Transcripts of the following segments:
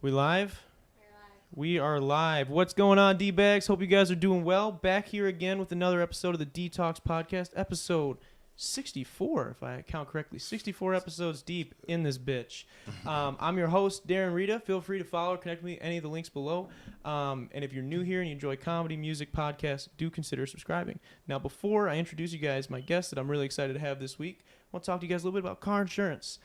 We live? We're live. We are live. What's going on, D-Bags? Hope you guys are doing well. Back here again with another episode of the Detox Podcast, episode 64, if I count correctly. 64 episodes deep in this bitch. I'm your host, Darren Rita. Feel free to follow or connect with me any of the links below. And if you're new here and you enjoy comedy, music, podcasts, do consider subscribing. Now, before I introduce you guys my guest that I'm really excited to have this week, I want to talk to you guys a little bit about car insurance.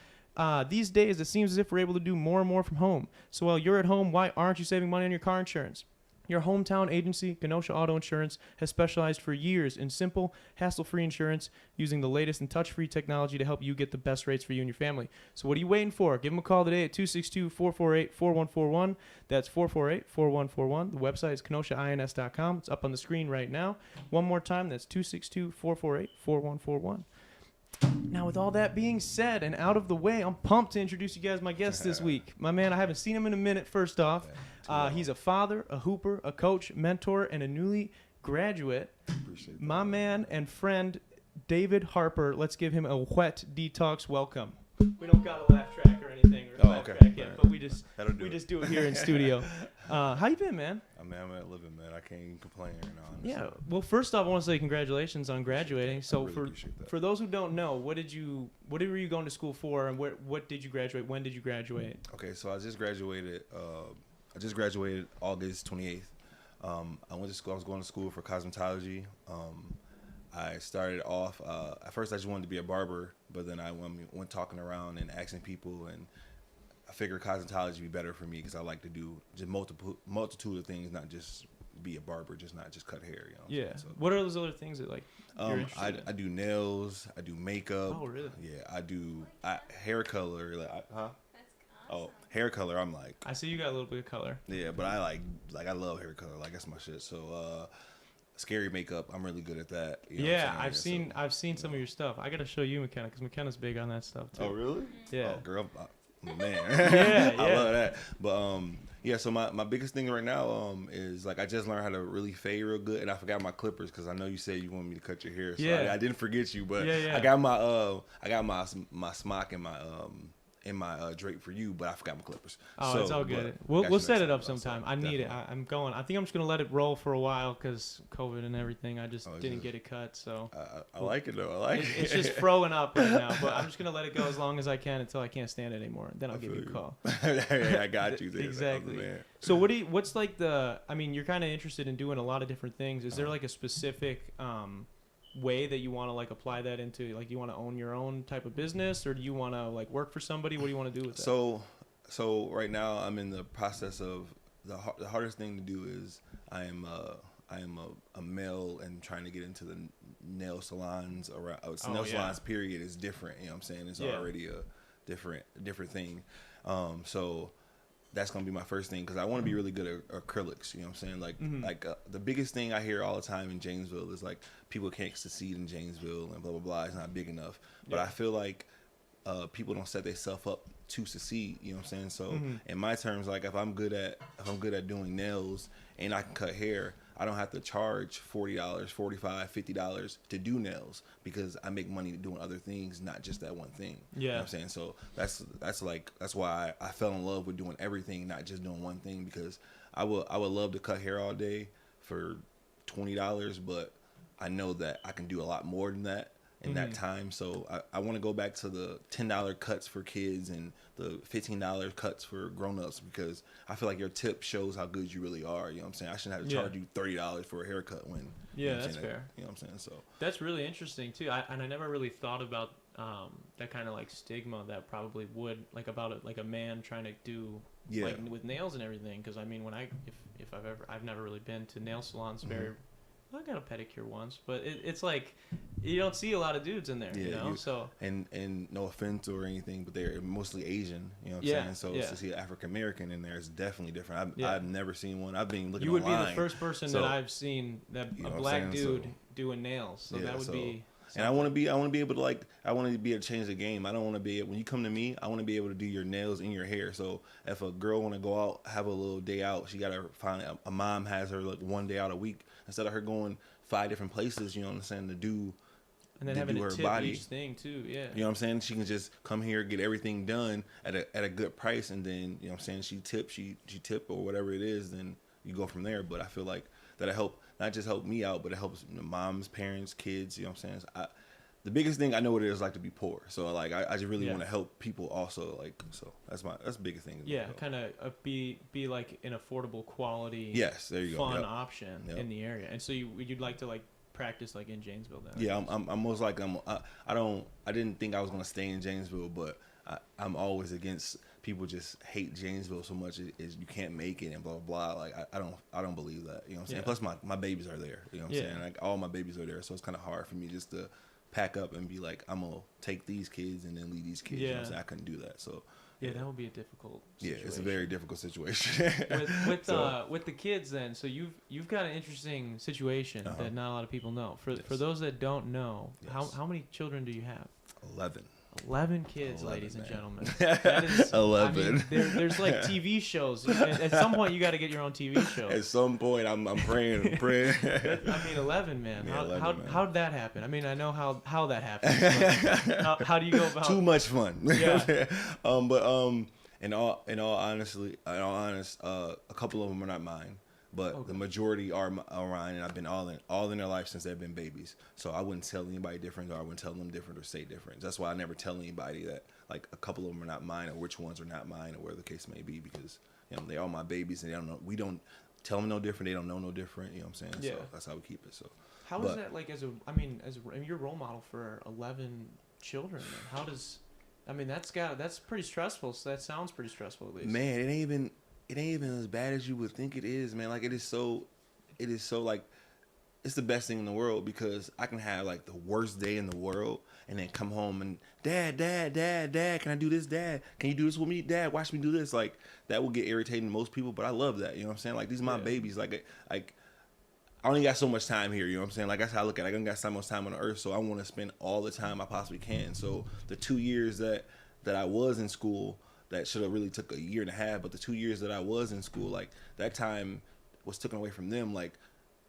These days, it seems as if we're able to do more and more from home. So while you're at home, why aren't you saving money on your car insurance? Your hometown agency, Kenosha Auto Insurance, has specialized for years in simple, hassle-free insurance using the latest and touch-free technology to help you get the best rates for you and your family. So what are you waiting for? Give them a call today at 262-448-4141. That's 448-4141. The website is kenoshains.com. It's up on the screen right now. One more time, that's 262-448-4141. Now, with all that being said and out of the way, I'm pumped to introduce you guys my guest this week. My man, I haven't seen him in a minute, first off. He's a father, a hooper, a coach, mentor, and a newly graduate. Appreciate that. My man and friend, David Harper. Let's give him a wet detox welcome. We don't got a laugh track or anything or a laugh track yet, but we just do it here in studio. How you been, man? I'm living, man. I can't even complain right now. Honestly. Yeah. Well, first off, I want to say congratulations on graduating. So really for those who don't know, what were you going to school for, and what did you graduate? When did you graduate? Okay, so I just graduated. August 28th. I went to school. I was going to school for cosmetology. I started off. At first, I just wanted to be a barber, but then I went talking around and asking people, and I figured cosmetology would be better for me because I like to do just multitude of things, not just be a barber, not just cut hair. You know. Yeah. So, what are those other things that you're interested in? I do nails. I do makeup. Oh, really? Yeah, I do hair color. That's awesome. Oh, hair color. I'm like. I see you got a little bit of color. Yeah, but I like I love hair color. Like that's my shit. So scary makeup. I'm really good at that. You know Yeah, what I'm saying? I've seen some of your stuff. I gotta show you McKenna because McKenna's big on that stuff too. Oh really? Yeah. Oh girl, man. Yeah, I love that. But yeah. So my biggest thing right now is like I just learned how to really fade real good, and I forgot my clippers because I know you said you wanted me to cut your hair. So Yeah. I didn't forget you, but Yeah. I got my smock and my drape for you, but I forgot my clippers. Oh, so, it's all good. We'll set it up sometime. I need it. I'm going. I think I'm just gonna let it roll for a while because COVID and everything. I just didn't get it cut, so I like it though. I like it. It's just throwing up right now, but I'm just gonna let it go as long as I can until I can't stand it anymore. Then I'll give you a call. I got you there. Exactly. So what's like I mean, you're kind of interested in doing a lot of different things. Is there like a specific way that you want to like apply that into, like you want to own your own type of business, or do you want to like work for somebody? What do you want to do with that? So right now I'm in the process of the hardest thing to do is I am a male and trying to get into the nail salons around salons period is different, you know what I'm saying? It's already a different thing. So that's going to be my first thing because I want to be really good at acrylics. You know what I'm saying? Like the biggest thing I hear all the time in Janesville is like people can't succeed in Janesville and blah, blah, blah. It's not big enough. But I feel like people don't set themselves up to succeed. You know what I'm saying? So in my terms, like if I'm good at doing nails and I can cut hair, I don't have to charge $40, $45, $50 to do nails because I make money doing other things, not just that one thing. Yeah. You know what I'm saying? So that's why I fell in love with doing everything, not just doing one thing, because I would love to cut hair all day for $20, but I know that I can do a lot more than that in that time. So I want to go back to the $10 cuts for kids and the $15 cuts for grown-ups because I feel like your tip shows how good you really are. You know what I'm saying? I shouldn't have to charge you $30 for a haircut when that's fair. You know what I'm saying? So that's really interesting too. I never really thought about that kind of like stigma that probably would like about it, like a man trying to do like with nails and everything. Because I mean, when if I've never really been to nail salons I got a pedicure once, but it's like you don't see a lot of dudes in there, you know. So and no offense or anything, but they're mostly Asian, you know what I'm saying? So to see an African American in there is definitely different. I've never seen one. I've been looking. You would online. be the first person that I've seen that a black dude doing nails. So that would be. And I want to be able to be able to change the game. I don't want to be when you come to me. I want to be able to do your nails and your hair. So if a girl want to go out, have a little day out, she gotta find a mom has her like one day out a week instead of her going 5 different places. You know what I'm saying, to do And then having to tip each thing too, yeah. You know what I'm saying? She can just come here, get everything done at a good price, and then, you know what I'm saying, she tip or whatever it is, then you go from there. But I feel like that'll help, not just help me out, but it helps moms, parents, kids, you know what I'm saying? The biggest thing, I know what it is like to be poor. So like I just really want to help people also, like, so that's the biggest thing. Yeah, kind of be like an affordable quality, yes, there you fun go. option in the area. And so you'd like to like practice like in Janesville then? Yeah, I'm most like I didn't think I was gonna stay in Janesville, but I'm always against people just hate Janesville so much is you can't make it and blah blah blah. Like I don't believe that. You know what I'm saying? Plus my babies are there. You know what I'm saying? Like all my babies are there, so it's kind of hard for me just to pack up and be like, I'm gonna take these kids and then leave these kids. You know what I'm saying? I couldn't do that. So yeah, that would be a difficult situation. Yeah, it's a very difficult situation. with the kids then, so you've got an interesting situation that not a lot of people know. For those that don't know, how many children do you have? 11 kids, 11, ladies and gentlemen. That is 11. I mean, there's like TV shows. At some point, you got to get your own TV show. At some point, I'm praying. I mean, 11, man. Yeah, how did that happen? I mean, I know how that happens. How do you go about? Too much fun. Yeah. But in all honest, a couple of them are not mine. But the majority are mine, and I've been all in their life since they've been babies. So I wouldn't tell anybody different, or I wouldn't tell them different or say different. That's why I never tell anybody that like a couple of them are not mine, or which ones are not mine, or whatever the case may be, because they're all my babies, and they don't know. We don't tell them no different. They don't know no different. You know what I'm saying? Yeah. So that's how we keep it. So how is that like as your role model for 11 children? Man? That's pretty stressful. So that sounds pretty stressful at least. Man, it ain't even as bad as you would think it is, man. Like it is so like, it's the best thing in the world, because I can have like the worst day in the world and then come home and dad, can I do this? Dad, can you do this with me? Dad, watch me do this. Like that will get irritating to most people, but I love that. You know what I'm saying? Like these are my babies. Like I only got so much time here. You know what I'm saying? Like that's how I look at it. I only got so much time on the earth, so I want to spend all the time I possibly can. So the 2 years that I was in school, that should have really took a year and a half, but the 2 years that I was in school, like that time was taken away from them. Like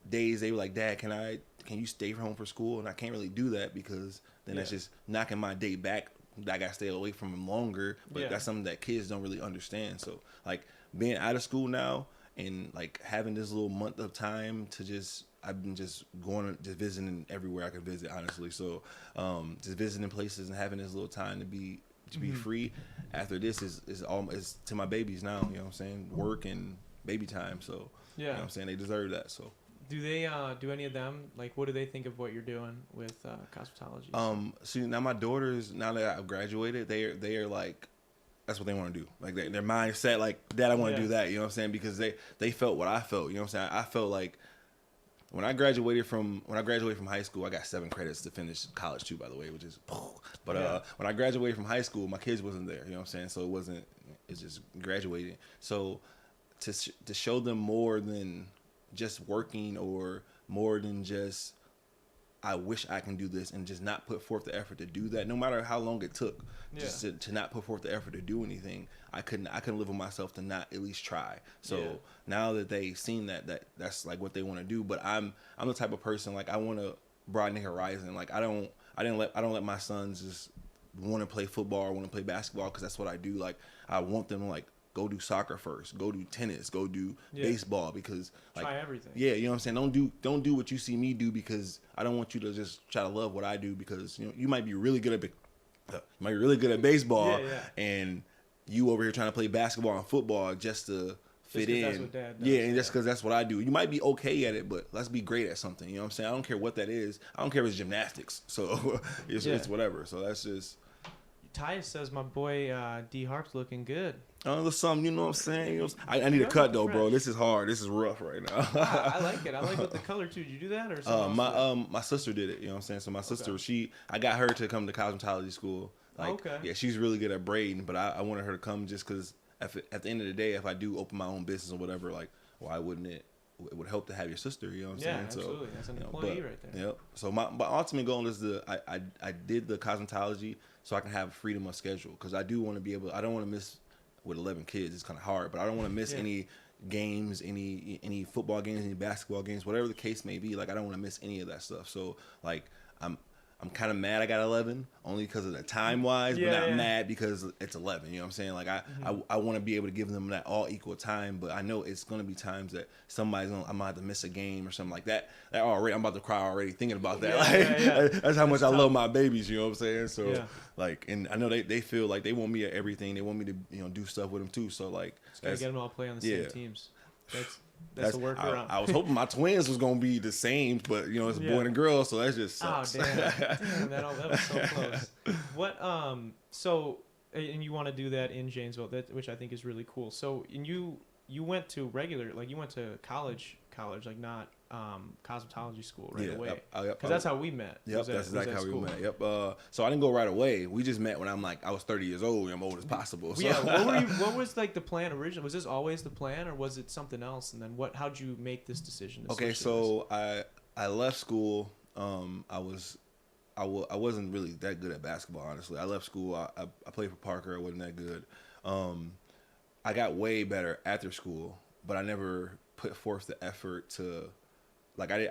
days they were like, Dad, can you stay home for school? And I can't really do that, because then that's just knocking my day back. I gotta stay away from them longer, but that's something that kids don't really understand. So like being out of school now and like having this little month of time to I've been just visiting everywhere I can visit, honestly. So just visiting places and having this little time to be free after this is to my babies now. You know what I'm saying? Work and baby time. So you know what I'm saying? They deserve that. So do they do any of them, like, what do they think of what you're doing with cosmetology? See, now my daughters, now that I've graduated, they are like, that's what they want to do. Like their mindset, like, Dad, I want to do that. You know what I'm saying? Because they felt what I felt. You know what I'm saying? I felt like when I graduated from high school, I got 7 credits to finish college too, by the way, which is, but when I graduated from high school, my kids wasn't there. You know what I'm saying? So it's just graduating. So to show them more than just working, or more than just, I wish I can do this, and just not put forth the effort to do that, no matter how long it took, just to not put forth the effort to do anything. I couldn't live with myself to not at least try. So now that they've seen that's like what they want to do. But I'm the type of person, like, I want to broaden the horizon. Like I don't let my sons just want to play football or want to play basketball because that's what I do. Like I want them to like go do soccer first, go do tennis, go do baseball, because like try everything. Yeah, you know what I'm saying? Don't do what you see me do, because I don't want you to just try to love what I do, because you might be really good at baseball and you over here trying to play basketball and football just to fit in. That's what Dad does, and just because that's what I do. You might be okay at it, but let's be great at something. You know what I'm saying? I don't care what that is. I don't care if it's gymnastics. So it's whatever. So that's just. Tyus says my boy D Harp's looking good. There's something, you know what I'm saying? I need a cut though, bro. This is hard. This is rough right now. I like it. I like with the color too. Did you do that or something? My sister did it. You know what I'm saying? So my sister, I got her to come to cosmetology school. Like, yeah, she's really good at braiding, but I wanted her to come just because at the end of the day, if I do open my own business or whatever, like, why wouldn't it? It would help to have your sister. You know what I'm saying? Absolutely. That's an employee right there. Yep. So my ultimate goal is I did the cosmetology so I can have freedom of schedule, because I do want to be able. I don't want to miss. With 11 kids, it's kind of hard, but I don't want to miss any games, any football games, any basketball games, whatever the case may be. Like I don't want to miss any of that stuff. So like I'm I'm kind of mad I got 11 only because of the time wise, but not mad because it's 11. You know what I'm saying? Like I want to be able to give them that all equal time, but I know it's gonna be times that I'm gonna have to miss a game or something like that. That already, I'm about to cry already thinking about that. That's how much I love my babies. You know what I'm saying? So like, and I know they feel like they want me at everything. They want me to do stuff with them too. So like, just gotta get them all play on the same teams. That's a workaround. I was hoping my twins was gonna be the same, but it's a boy and a girl, so that just sucks. Oh damn, that was so close. What so and you want to do that in Janesville, which I think is really cool. So and you went to you went to college, like not cosmetology school away. Because that's how we met. Yep, that's exactly how we met. Yep. So I didn't go right away. We just met when I was 30 years old. I'm old as possible. So. Yeah. What was like the plan originally? Was this always the plan, or was it something else? And then how'd you make this decision? Okay, so I left school. I wasn't really that good at basketball, honestly. I left school. I played for Parker. I wasn't that good. I got way better after school, but I never put forth the effort to. Like I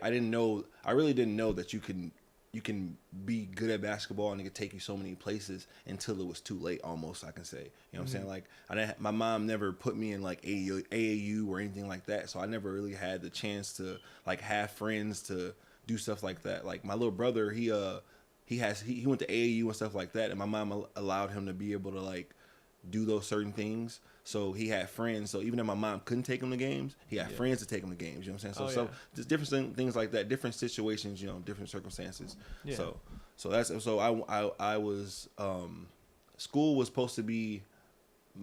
really didn't know that you can be good at basketball and it could take you so many places until it was too late almost, I can say. You know what I'm saying? Like my mom never put me in like AAU or anything like that, so I never really had the chance to like have friends to do stuff like that. Like my little brother, he went to AAU and stuff like that, and my mom allowed him to be able to like do those certain things. So he had friends. So even if my mom couldn't take him to games, he had friends to take him to games. You know what I'm saying? So just different things like that, different situations, different circumstances. Yeah. So I was school was supposed to be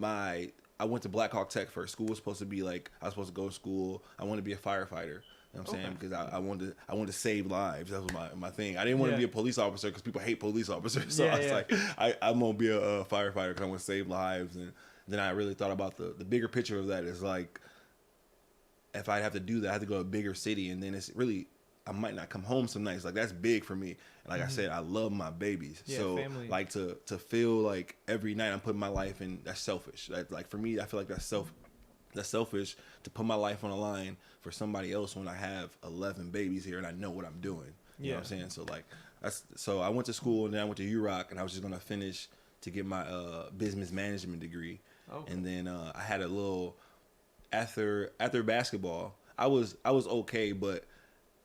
I went to Black Hawk Tech first. School was supposed to be like I was supposed to go to school. I wanted to be a firefighter. You know what I'm saying? Because I wanted to save lives. That was my thing. I didn't want to be a police officer because people hate police officers. So I was like, I'm gonna be a firefighter because I want to save lives. And then I really thought about the bigger picture of that is like, if I have to do that, I have to go to a bigger city, and then it's really I might not come home some nights. Like that's big for me. Like I said, I love my babies. So family. Like to feel like every night I'm putting my life in. That's selfish. Like for me, I feel like that's selfish to put my life on the line for somebody else when I have 11 babies here and I know what I'm doing. You know what I'm saying? So like so I went to school and then I went to UROC and I was just gonna finish to get my business management degree. Okay. And then I had a little after basketball. I was okay, but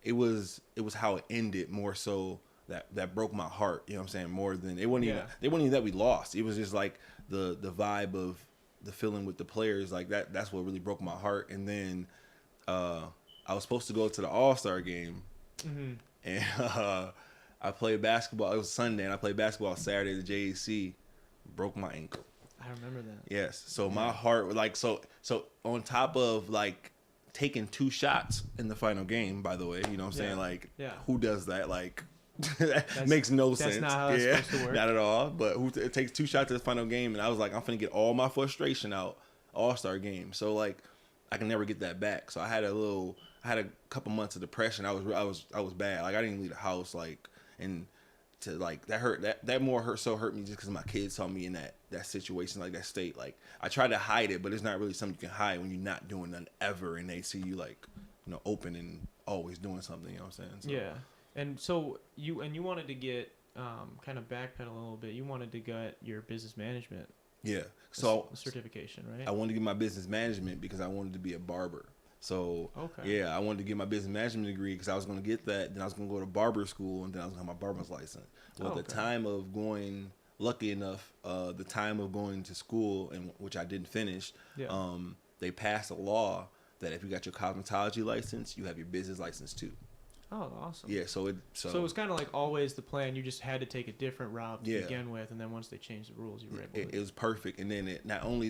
it was how it ended more so that broke my heart. You know what I'm saying? More than it wasn't even that we lost. It was just like the vibe of the feeling with the players, like that's what really broke my heart. And then I was supposed to go to the All-Star game, and I played basketball. It was Sunday, and I played basketball Saturday at the JAC. Broke my ankle. I remember that. Yes. So my heart, like, so on top of like taking 2 shots in the final game, by the way, you know what I'm saying? Like, who does that? Like, that makes no sense. That's not how it's supposed to work. Not at all. But it takes 2 shots in the final game, and I was like, I'm finna get all my frustration out All-Star game. So like, I can never get that back. So I had a couple months of depression. I was bad. Like I didn't leave the house. Like, and to like that hurt. That more hurt me just because my kids saw me in that situation, like that state. Like I tried to hide it, but it's not really something you can hide when you're not doing nothing ever, and they see you like, open and always doing something. You know what I'm saying? So. Yeah. And so you wanted to get kind of backpedal a little bit. You wanted to get your business management. Yeah. So certification, right? I wanted to get my business management because I wanted to be a barber. So I wanted to get my business management degree because I was going to get that. Then I was going to go to barber school, and then I was going to have my barber's license. Well, at the time of going, lucky enough, the time of going to school, and which I didn't finish, they passed a law that if you got your cosmetology license, you have your business license too. Oh, awesome. Yeah, so it was kind of like always the plan. You just had to take a different route to begin with, and then once they changed the rules, you were able to. It was perfect, and then it not only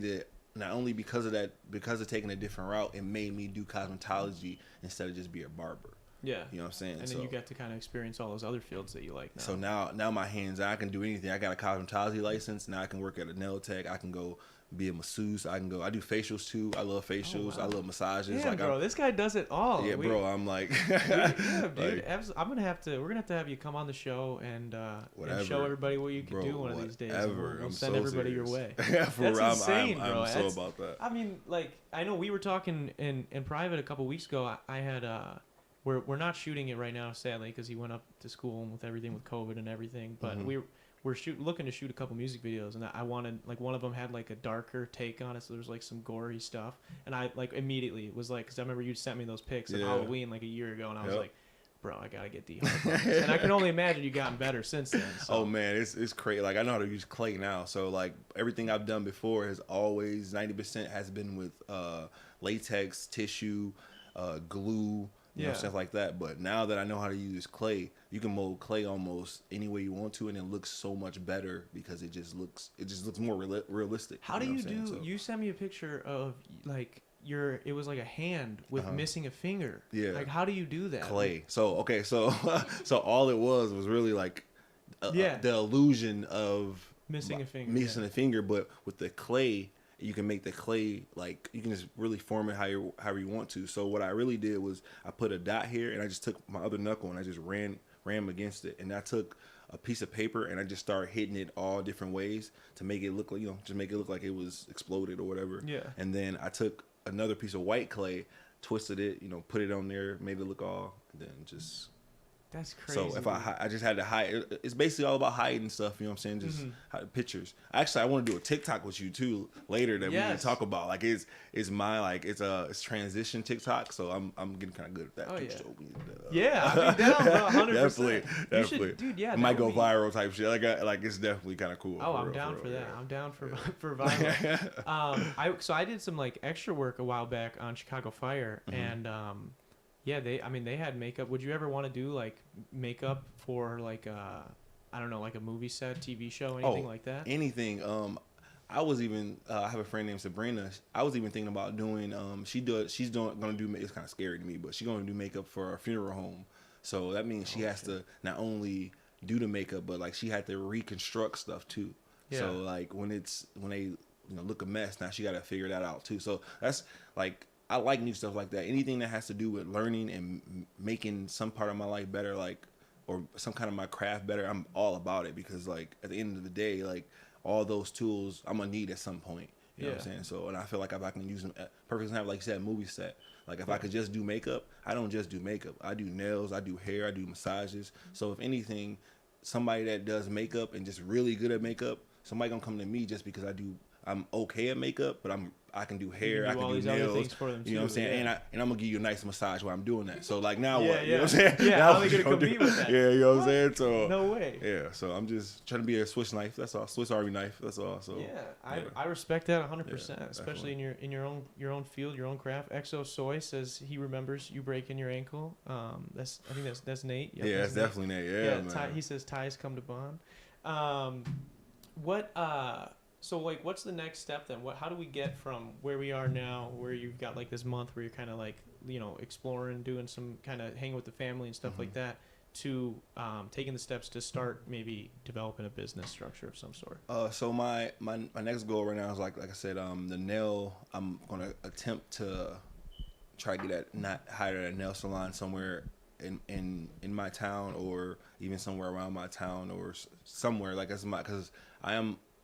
because of taking a different route, it made me do cosmetology instead of just be a barber. Yeah. You know what I'm saying? And then you got to kind of experience all those other fields that you like now. So now my hands, I can do anything. I got a cosmetology license. Now I can work at a nail tech. I can go be a masseuse. I do facials too. I love facials. I love massages. Yeah, bro, this guy does it all. Yeah, bro, I'm like, dude. We're gonna have to have you come on the show and show everybody what you can do one of these days. We'll send everybody your way. That's insane, bro. I'm so about that. I mean, like, I know we were talking in private a couple weeks ago. I had we're not shooting it right now, sadly, because he went up to school and with everything with COVID and everything. But we're looking to shoot a couple music videos, and I wanted, like, one of them had like a darker take on it, so there's like some gory stuff, and I like immediately was like, because I remember you sent me those pics at Halloween like a year ago, and I was like, bro, I gotta get Harper. And I can only imagine you've gotten better since then. So. Oh man, it's crazy. Like, I know how to use clay now, so like everything I've done before has always 90% has been with latex, tissue, glue. You know, stuff like that. But now that I know how to use clay, you can mold clay almost any way you want to, and it looks so much better because it just looks more realistic. How do you do? So, you sent me a picture of like it was like a hand with missing a finger. Yeah. Like, how do you do that? Clay. So okay, so all it was really like the illusion of missing a finger. But with the clay, you can make the clay, like, you can just really form it however you want to. So what I really did was I put a dot here, and I just took my other knuckle and I just ram against it, and I took a piece of paper and I just started hitting it all different ways to make it look like, just make it look like it was exploded or whatever. Yeah. And then I took another piece of white clay, twisted it, put it on there, made it look all, and then just. That's crazy. So if I just had to hide, it's basically all about hiding stuff. You know what I'm saying? Just hide pictures. Actually, I want to do a TikTok with you too later that we can talk about. Like, it's transition TikTok. So I'm getting kind of good at that. Oh, too, yeah. so I'll be down, bro, 100%. Definitely. Should, dude, yeah. It might go viral type shit. Like it's definitely kind of cool. Oh, I'm down for that. Yeah. I'm down for viral. So I did some like extra work a while back on Chicago Fire, and yeah, they had makeup. Would you ever want to do like makeup for like I don't know, like a movie set, TV show, anything like that? Anything. I was even I have a friend named Sabrina. I was even thinking about doing she's gonna do, it's kind of scary to me, but she's gonna do makeup for a funeral home. So that means she has to not only do the makeup, but like she had to reconstruct stuff too. Yeah. So like when they look a mess, now she got to figure that out too. So that's like, I like new stuff like that. Anything that has to do with learning and making some part of my life better, like, or some kind of my craft better, I'm all about it, because like at the end of the day, like, all those tools I'm gonna need at some point. You know what I'm saying? So, and I feel like if I can use them, perfect example, like you said, movie set. Like if I could just do makeup, I don't just do makeup. I do nails, I do hair, I do massages. So if anything, somebody that does makeup and just really good at makeup, somebody gonna come to me just because I'm okay at makeup, but I can do hair, I can do nails, for them too, you know what I'm saying? And I'm gonna give you a nice massage while I'm doing that. So like now what? You know what I'm saying? Yeah, how are they gonna compete with that? Yeah, you know what I'm saying? So no way. Yeah, so I'm just trying to be a Swiss knife. That's all. Swiss Army knife. That's all. So I respect that 100%, especially in your own field, your own craft. Exo Soy says he remembers you breaking your ankle. I think that's Nate. Yep, yeah, that's definitely Nate. Yeah, man. He says ties come to bond. So like, what's the next step then? How do we get from where we are now, where you've got like this month where you're kind of like, exploring, doing some kind of hanging with the family and stuff like that, to taking the steps to start maybe developing a business structure of some sort? So my next goal right now is like I said, the nail. I'm gonna attempt to try to hire a nail salon somewhere in my town, or even somewhere around my town, or somewhere like because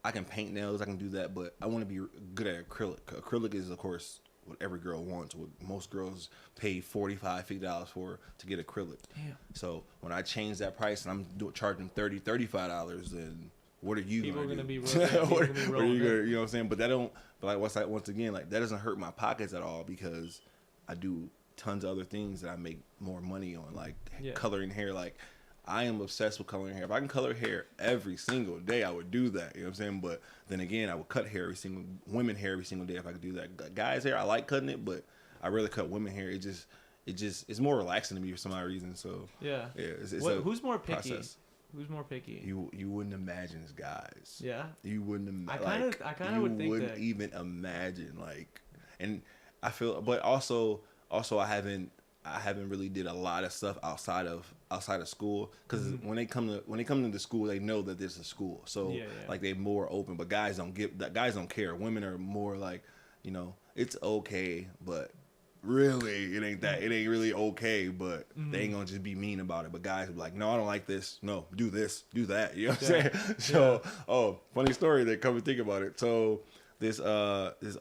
I can paint nails, I can do that, but I want to be good at acrylic. Acrylic is, of course, what every girl wants. What most girls pay $45-$50 for to get acrylic. Damn. So when I change that price and I'm charging $30-$35, then what are you going to do? What are you gonna, you know what I'm saying? But once again, like, that doesn't hurt my pockets at all, because I do tons of other things that I make more money on, like coloring hair. Like, I am obsessed with coloring hair. If I can color hair every single day, I would do that. You know what I'm saying? But then again, I would cut hair women hair every single day if I could do that. Guys' hair, I like cutting it, but I rather cut women hair. It's more relaxing to me for some odd reason. So it's who's more picky? Process. Who's more picky? You wouldn't imagine it's guys. Yeah. You wouldn't imagine. I kind of would think that. You wouldn't even imagine, like, and I feel, but also I haven't really did a lot of stuff outside of school, because when they come to the school, they know that this is school, so like, they're more open. But guys don't care. Women are more like, it's okay, but really it ain't really okay, but they ain't gonna just be mean about it. But guys are like, no, I don't like this, no, do this, do that, you know what I'm saying? So funny story, they come and think about it. So this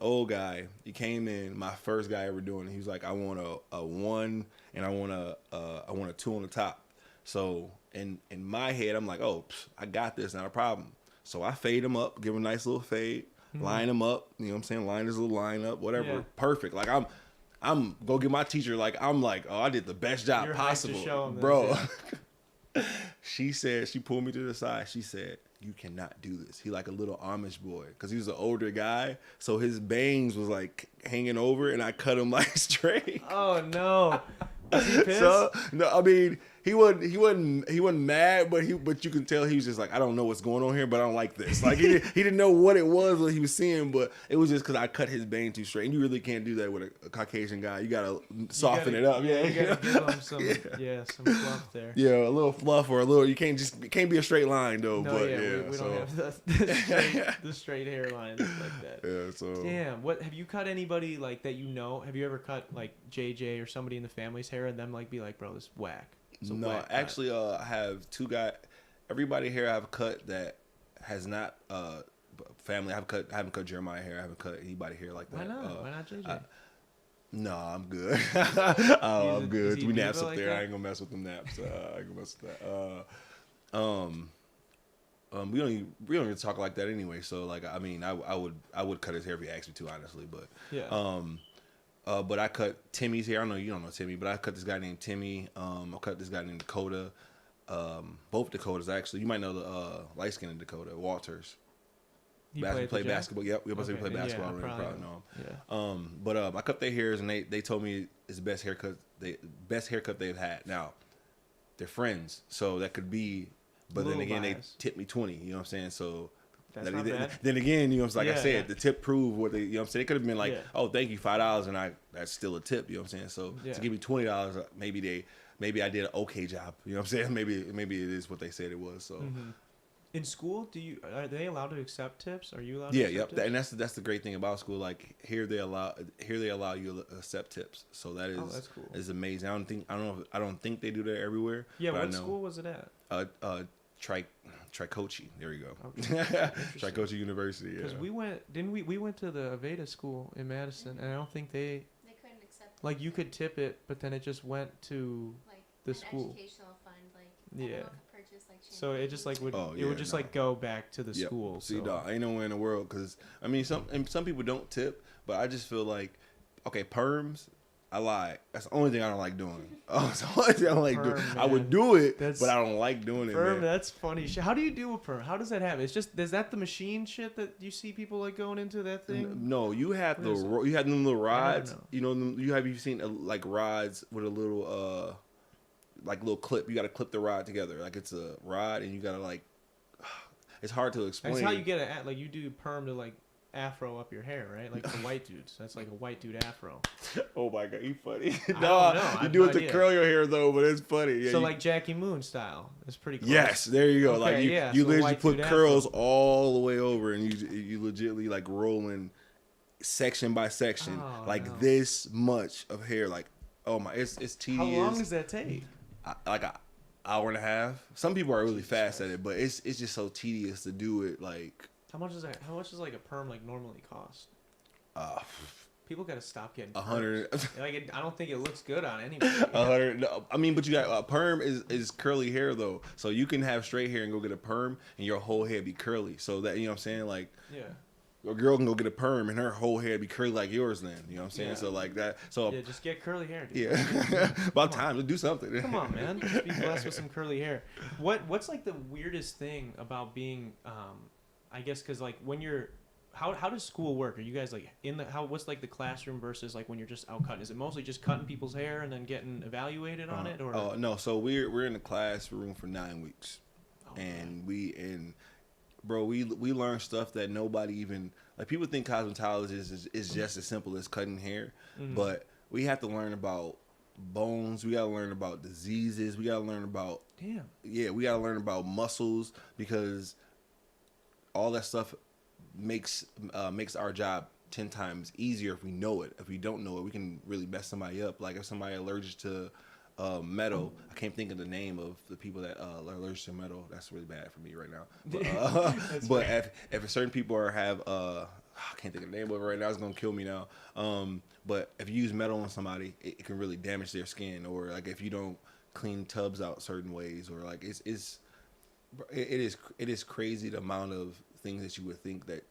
old guy, he came in, my first guy ever doing it. He was like, I want a 1 and I want a 2 on the top. So in my head, I'm like, oh, I got this, not a problem. So I fade him up, give him a nice little fade, line him up. You know what I'm saying? Line his little line up, whatever. Yeah. Perfect. Like I'm go get my teacher. Like I'm like, oh, I did the best job You're possible, to show him bro. She said, she pulled me to the side. She said, you cannot do this. He like a little Amish boy because he was an older guy. So his bangs was like hanging over and I cut him like straight. Oh, no. Was he pissed? So, no, I mean, he wasn't mad, but you can tell he was just like, I don't know what's going on here, but I don't like this. Like he didn't know what it was that he was seeing, but it was just because I cut his bang too straight. And you really can't do that with a Caucasian guy. You gotta soften it up. Yeah, you gotta give him some some fluff there. Yeah, a little fluff or a little. It can't be a straight line though. No, but we don't have the straight hairlines like that. Yeah, so damn. What have you cut anybody like that you know? Have you ever cut like JJ or somebody in the family's hair and them like be like, bro, this is whack? No, actually, I have 2 guys. Everybody here I've cut that has not family. I haven't cut Jeremiah hair. I haven't cut anybody here like that. Why not? Why not JJ? No, I'm good. I'm good. 2 naps up like there. That? I ain't gonna mess with them naps. I ain't gonna mess with that. We don't even talk like that anyway. So like, I mean, I would cut his hair if he asked me to, honestly. But yeah. But I cut Timmy's hair. I know you don't know Timmy, but I cut this guy named Timmy. I cut this guy named Dakota. Both Dakotas, actually. You might know the light-skinned Dakota, Walters. He played basketball. Yep, we play basketball. Yeah, probably know him. Yeah. But I cut their hairs, and they told me it's the best haircut they've had. Now, they're friends, so that could be. But then again, they tipped me 20. You know what I'm saying? So. Then again, you know, like I said, the tip proved what they, you know what I'm saying? It could have been like, oh, thank you, $5, and that's still a tip, you know what I'm saying? So to give me $20, maybe I did an okay job, you know what I'm saying? Maybe it is what they said it was. So in school, are they allowed to accept tips? Are you allowed? Yeah, to accept tips? And that's the great thing about school. Like here they allow you to accept tips. So that is that's cool. Is amazing. I don't think they do that everywhere. Yeah, what school was it at? Tricoci. There you go. Okay. Tricoci University. Because we went to the Aveda school in Madison, and I don't think they couldn't accept. Like you could tip it, but then it just went to like the an school. Educational fund, like purchase, like, so it just like would just like go back to the school. See, dog, ain't nowhere in the world because I mean some people don't tip, but I just feel like okay, perms. I lied. That's the only thing I don't like doing. It's the only thing I don't like doing. Man. I would do it, but I don't like doing it. Perm, that's funny. How do you do a perm? How does that happen? It's just is that the machine shit that you see people like going into that thing? No, you have them little rods. You know, you've seen like rods with a little like little clip. You got to clip the rod together. Like it's a rod, and you got to like. It's hard to explain. That's how you get it. Like you do perm to like. Afro up your hair, right? Like for white dudes. That's like a white dude afro. Oh my god, you funny. No, you do it to curl your hair though, but it's funny. Yeah, so like Jackie Moon style. It's pretty close. Yes, there you go. Okay, like you literally put curls all the way over and you legitimately like rolling section by section. This much of hair. Like, oh my, it's tedious. How long does that take? Like an hour and a half. Some people are really fast at it, but it's just so tedious to do it like How much does like a perm like normally cost? People gotta stop getting $100. Like I don't think it looks good on anybody. $100. No, I mean, but you got a perm is curly hair though, so you can have straight hair and go get a perm, and your whole head be curly. So that you know what I'm saying, like a girl can go get a perm and her whole hair be curly like yours. Then you know what I'm saying. So like that. So just get curly hair. Dude. Yeah, about time to do something. Come on, man. Just be blessed with some curly hair. What's like the weirdest thing about being I guess because like when you're how does school work? Are you guys like what's like the classroom versus like when you're just out cutting? Is it mostly just cutting people's hair and then getting evaluated on it? Or no, so we're in the classroom for 9 weeks, and we learn stuff that nobody even like. People think cosmetology is just as simple as cutting hair, but we have to learn about bones. We got to learn about diseases. We got to learn about we got to learn about muscles because all that stuff makes our job 10 times easier if we know it. If we don't know it, we can really mess somebody up. Like if somebody allergic to metal, I can't think of the name of the people that are allergic to metal. That's really bad for me right now. But if certain people have I can't think of the name of it right now. It's gonna kill me now. But if you use metal on somebody, it can really damage their skin. Or like if you don't clean tubs out certain ways, or like it is crazy the amount of things that you would think that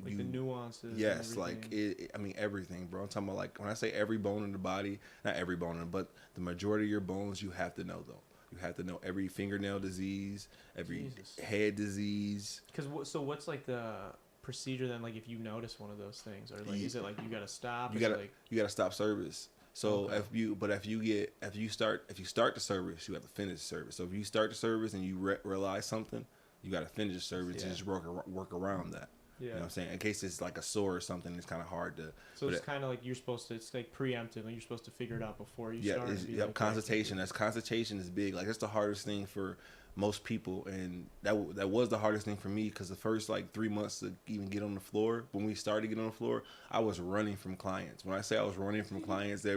like the nuances. Yes, like I mean everything, bro. I'm talking about like when I say every bone in the body, not every bone, but the majority of your bones, you have to know though. You have to know every fingernail disease, every head disease. Because what's like the procedure then? Like if you notice one of those things, or like is it like you gotta stop? You gotta stop service. So if you start the service, you have to finish the service. So if you start the service and you realize something, you got to finish the service and just work around that. Yeah. You know what I'm saying? In case it's like a sore or something, it's kind of hard to. So it's kind of like it's like preemptive, and you're supposed to figure it out before you start. Yeah, consultation. Consultation is big. Like that's the hardest thing for most people, and that was the hardest thing for me because the first like 3 months to even get on the floor, when we started to get on the floor, I was running from clients. When I say I was running from clients,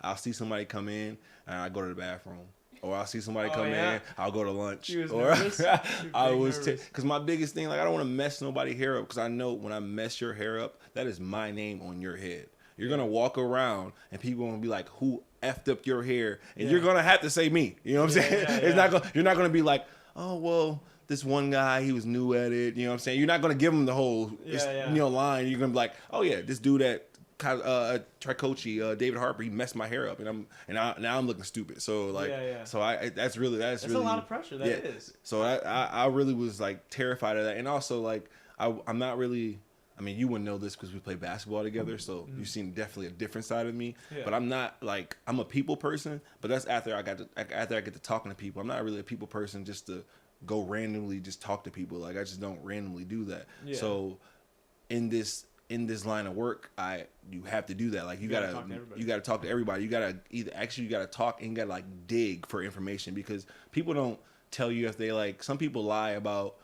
I'll see somebody come in and I go to the bathroom. Or I'll see somebody come in, I'll go to lunch. Or I was, because my biggest thing, like I don't want to mess nobody's hair up, because I know when I mess your hair up, that is my name on your head. You're gonna walk around and people are gonna be like, "Who effed up your hair?" And you're gonna have to say me. You know what I'm saying? You're not gonna be like, "Oh well, this one guy, he was new at it." You know what I'm saying? You're not gonna give him the whole line. You're gonna be like, "Oh yeah, this dude at Tricoci, David Harper, he messed my hair up, and now I'm looking stupid." So like, that's really a lot of pressure. That is. So I really was like terrified of that, and also like I'm not really. I mean, you wouldn't know this because we play basketball together, so you've seen definitely a different side of me. Yeah. But I'm not like I'm a people person, but that's after I get to talking to people. I'm not really a people person just to go randomly just talk to people. Like I just don't randomly do that. Yeah. So in this line of work, you have to do that. Like you gotta talk to everybody. You gotta talk and you gotta like dig for information, because people don't tell you if they like. Some people lie about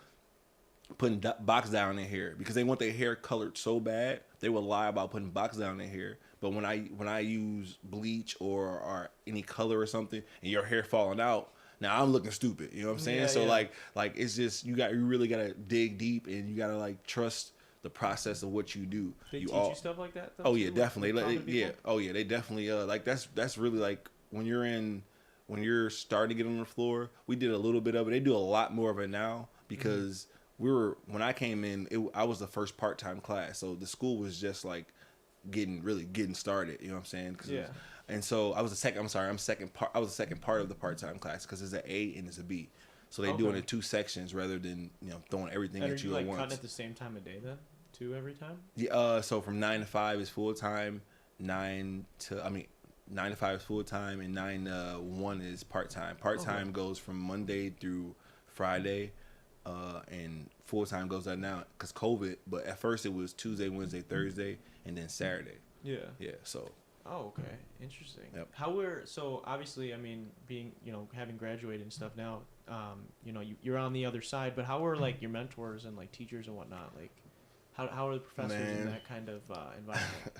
putting box down in their hair because they want their hair colored so bad. They will lie about putting box down in their hair. But when I use bleach or any color or something and your hair falling out, now I'm looking stupid. You know what I'm saying? So like it's just you really gotta dig deep, and you gotta like trust the process of what you do. They teach you stuff like that? Oh yeah, definitely. They definitely like that's really like when you're starting to get on the floor. We did a little bit of it. They do a lot more of it now because when I came in, I was the first part-time class, so the school was just like getting started. You know what I'm saying? And so I was the second. I'm sorry, I was the second part of the part-time class because it's an A and it's a B. So they do it in 2 sections rather than throwing everything at you at once. Cutting at the same time of day then, too, every time? Yeah. So from 9 to 5 is full time. 9 to 5 is full time, and 9 to 1 is part time. Part time goes from Monday through Friday, and full time goes out now because COVID. But at first it was Tuesday, Wednesday, Thursday, and then Saturday. Yeah. Yeah. So. Oh, okay. Interesting. Yep. So obviously, I mean, being, having graduated and stuff now, you're on the other side, but how are like your mentors and like teachers and whatnot? Like how are the professors in that kind of environment?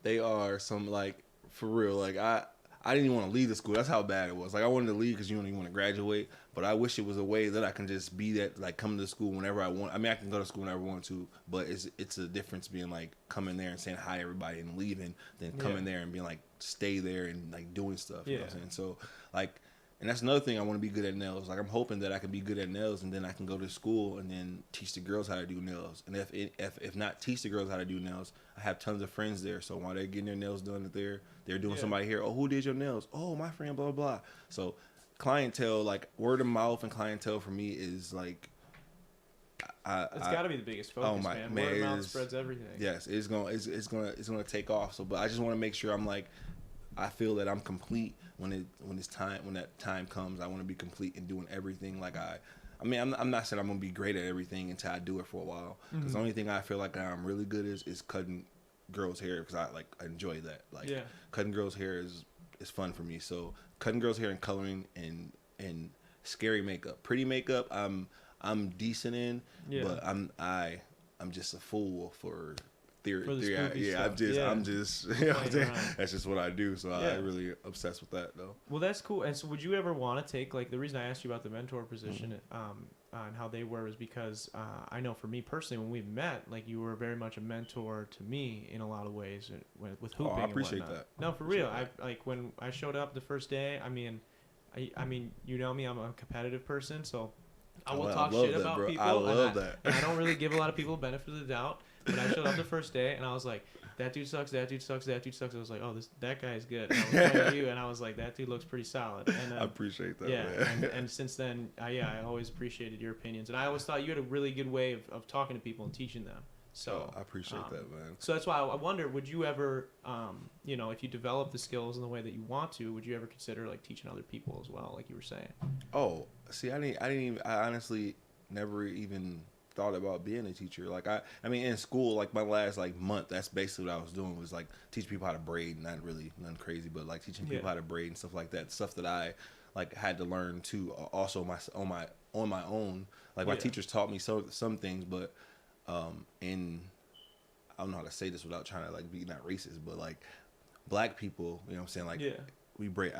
They are some like, for real, like I didn't even want to leave the school. That's how bad it was. Like I wanted to leave because you don't even want to graduate, but I wish it was a way that I can just be that, like come to school whenever I want. I mean, I can go to school whenever I want to, but it's a difference being like coming there and saying hi everybody and leaving than coming there and being like stay there and like doing stuff. You know what I'm saying? So like, and that's another thing, I want to be good at nails. Like I'm hoping that I can be good at nails, and then I can go to school and then teach the girls how to do nails. And if not teach the girls how to do nails, I have tons of friends there. So while they're getting their nails done, they're doing somebody here. Oh, who did your nails? Oh, my friend, blah, blah, blah. So clientele, like word of mouth and clientele for me is like, it's got to be the biggest focus, man. Word of mouth spreads everything. Yes, it's gonna take off. So, but I just want to make sure I'm like, I feel that I'm complete when that time comes. I want to be complete in doing everything. Like I'm not saying I'm gonna be great at everything until I do it for a while. Because the only thing I feel like I'm really good is cutting girls' hair, because I enjoy that. Like cutting girls' hair is fun for me. So cutting girls' hair and coloring and scary makeup, pretty makeup, I'm decent in, but I'm just a fool for theory. I'm just that's just what I do. So I'm really obsessed with that though. Well, that's cool. And so would you ever want to take, like, the reason I asked you about the mentor position and how they were is because I know for me personally, when we met, like you were very much a mentor to me in a lot of ways with hooping. I appreciate and whatnot. that. No, for real. I like when I showed up the first day. I mean, you know me. I'm a competitive person, so I will talk shit that, about bro. people. I love that. And I don't really give a lot of people the benefit of the doubt. But I showed up the first day, and I was like, that dude sucks, that dude sucks, that dude sucks. I was like, oh, that guy is good. And I was pointing at you, and I was like, that dude looks pretty solid. And I appreciate that, yeah, man. and since then, I always appreciated your opinions. And I always thought you had a really good way of talking to people and teaching them. So I appreciate that, man. So that's why I wonder, would you ever, if you develop the skills in the way that you want to, would you ever consider like teaching other people as well, like you were saying? Oh, see, I honestly never even thought about being a teacher. Like I mean, in school, like my last like month, that's basically what I was doing, was like teach people how to braid. Not really nothing crazy, but like teaching people how to braid and stuff like that. Stuff that I like had to learn too. Also on my own. Like my teachers taught me some things, but in I don't know how to say this without trying to like be not racist, but like black people, you know what I'm saying? Like we braid,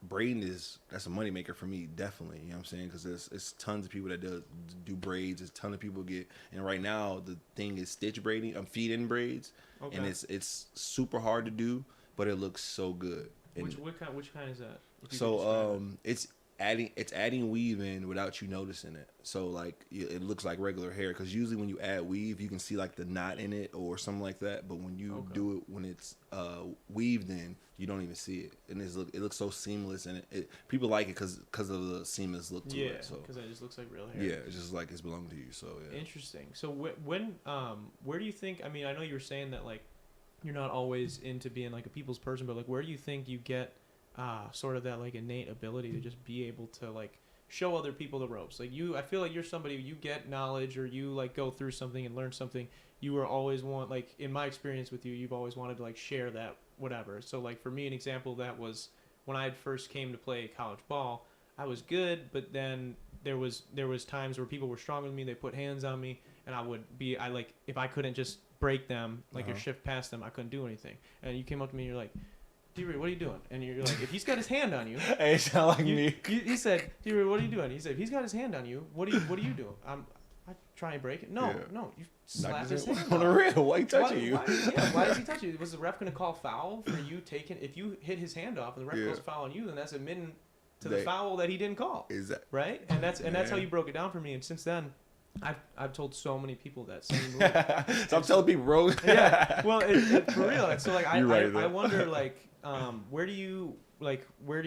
braiding that's a moneymaker for me, definitely. You know what I'm saying? Because it's tons of people that do braids. There's a ton of people and right now the thing is stitch braiding. I'm feed-in braids, and it's super hard to do, but it looks so good. And Which kind is that? So it's adding weave in without you noticing it. So like it looks like regular hair, because usually when you add weave, you can see like the knot in it or something like that. But when you do it when it's weaved in, you don't even see it, and it looks so seamless, and people like it because of the seamless look to it. So because it just looks like real hair. Yeah, it's just like it's belonging to you. So yeah. Interesting. So where do you think? I mean, I know you were saying that like you're not always into being like a people's person, but like where do you think you get sort of that like innate ability to just be able to like show other people the ropes? Like I feel like you're somebody, you get knowledge or you like go through something and learn something, you are always like in my experience with you, you've always wanted to like share that whatever. So like for me, an example of that was when I first came to play college ball. I was good, but then there was times where people were stronger than me, they put hands on me, and I like if I couldn't just break them like or shift past them, I couldn't do anything. And you came up to me and you're like, D-Ray, what are you doing? And you're like, if he's got his hand on you, hey, it's not like me. He said, D-Ray, what are you doing? He said, if he's got his hand on you, what are you doing? I try and break it. No, you slap his hand on the real. Why he touching you? Why is he touching you? Was the ref going to call foul for you taking? If you hit his hand off and the ref calls a foul on you, then that's admitting to the foul that he didn't call. Is that right? And that's how you broke it down for me. And since then, I've told so many people that same move. So I'm telling people, bro. Yeah. Well, for real. And so like I wonder like where do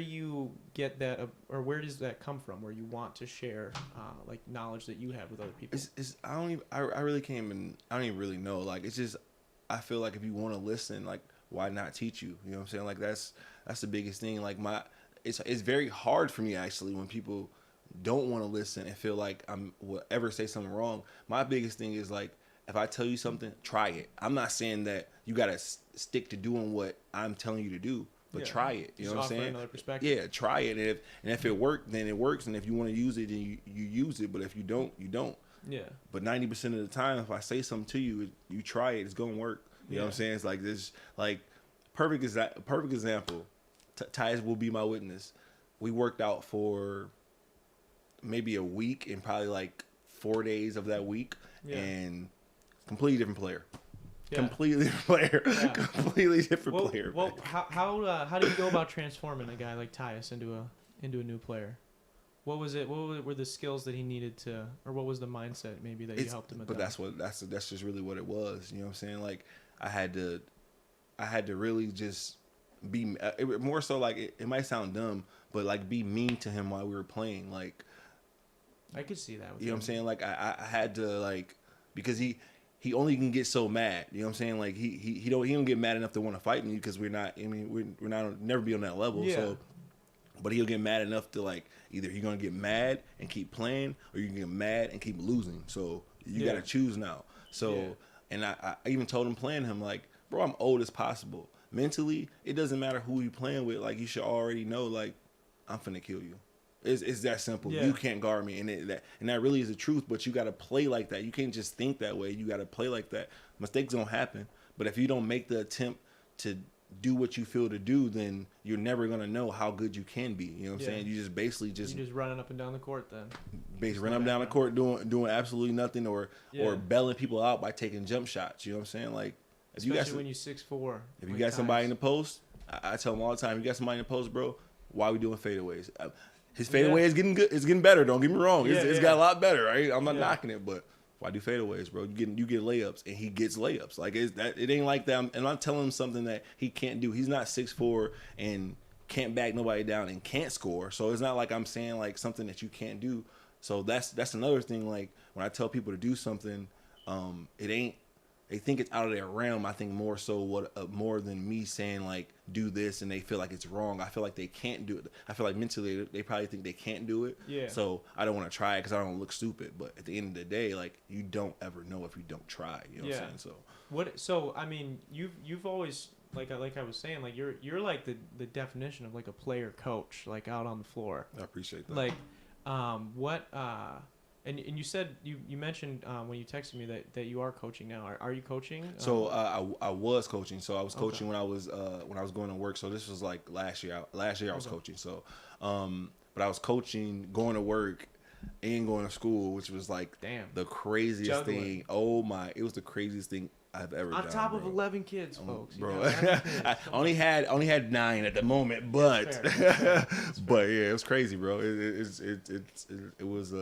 you get that, or where does that come from, where you want to share like knowledge that you have with other people? I really can't even, I don't even really know. Like it's just, I feel like if you want to listen, like why not teach you? You know what I'm saying? Like that's the biggest thing. Like it's very hard for me actually when people don't want to listen and feel like I'm will ever say something wrong. My biggest thing is like, if I tell you something, try it. I'm not saying that you got to stick to doing what I'm telling you to do, but try it. You know what I'm saying? Another perspective. Yeah, try it. And if it worked, then it works. And if you want to use it, then you use it. But if you don't, you don't. Yeah. But 90% of the time, if I say something to you, you try it, it's going to work. You know what I'm saying? It's like this, like perfect example. Tyus will be my witness. We worked out for maybe a week and probably like 4 days of that week, and completely different player. Completely different player. Completely different player. Well, how do you go about transforming a guy like Tyus into a new player? What was it? What were the skills that he needed to, or what was the mindset maybe that you helped him? But that's just really what it was. You know what I'm saying? Like I had to really just be more so like it might sound dumb, but like be mean to him while we were playing. Like I could see that. You know what I'm saying? Like I had to like, because he only can get so mad. You know what I'm saying? Like he don't get mad enough to want to fight me, because we're not. I mean we're not never be on that level. Yeah. So, but he'll get mad enough to like either you're gonna get mad and keep playing, or you can get mad and keep losing. So you gotta choose now. So and I even told him playing him like, bro, I'm old as possible. Mentally, it doesn't matter who you playing with. Like you should already know like I'm finna kill you. It's that simple. You can't guard me, and that really is the truth. But you got to play like that. You can't just think that way. You got to play like that. Mistakes don't happen, but if you don't make the attempt to do what you feel to do, then you're never gonna know how good you can be. You know what I'm saying? You just basically you're just running up and down the court then. basically run up down the court doing absolutely nothing or bailing people out by taking jump shots. You know what I'm saying? Like, if especially when you're 6'4". If you got somebody in the post, I tell them all the time, you got somebody in the post, bro, why we doing fadeaways? His fadeaway is getting good. It's getting better. Don't get me wrong. It's got a lot better, right? I'm not knocking it, but why do fadeaways, bro? You get layups, and he gets layups. Like, it ain't like that. And I'm telling him something that he can't do. He's not 6'4" and can't back nobody down and can't score. So it's not like I'm saying like something that you can't do. So that's another thing. Like, when I tell people to do something, it ain't. They think it's out of their realm. I think more so more than me saying like do this and they feel like it's wrong. I feel like they can't do it. I feel like mentally they probably think they can't do it. Yeah. So I don't want to try it because I don't look stupid. But at the end of the day, like, you don't ever know if you don't try. You know what I'm saying? So So I mean, you've always like I was saying, like you're like the definition of like a player coach, like out on the floor. I appreciate that. Like, And you said you mentioned when you texted me that you are coaching now. Are you coaching? So I was coaching. So I was coaching when I was going to work. So this was like last year. Last year I was coaching. So but I was coaching, going to work, and going to school, which was like the craziest thing. Oh my! It was the craziest thing I've ever done. On top of 11 kids, folks. Bro, I only had 9 at the moment, but but yeah, it was crazy, bro. It was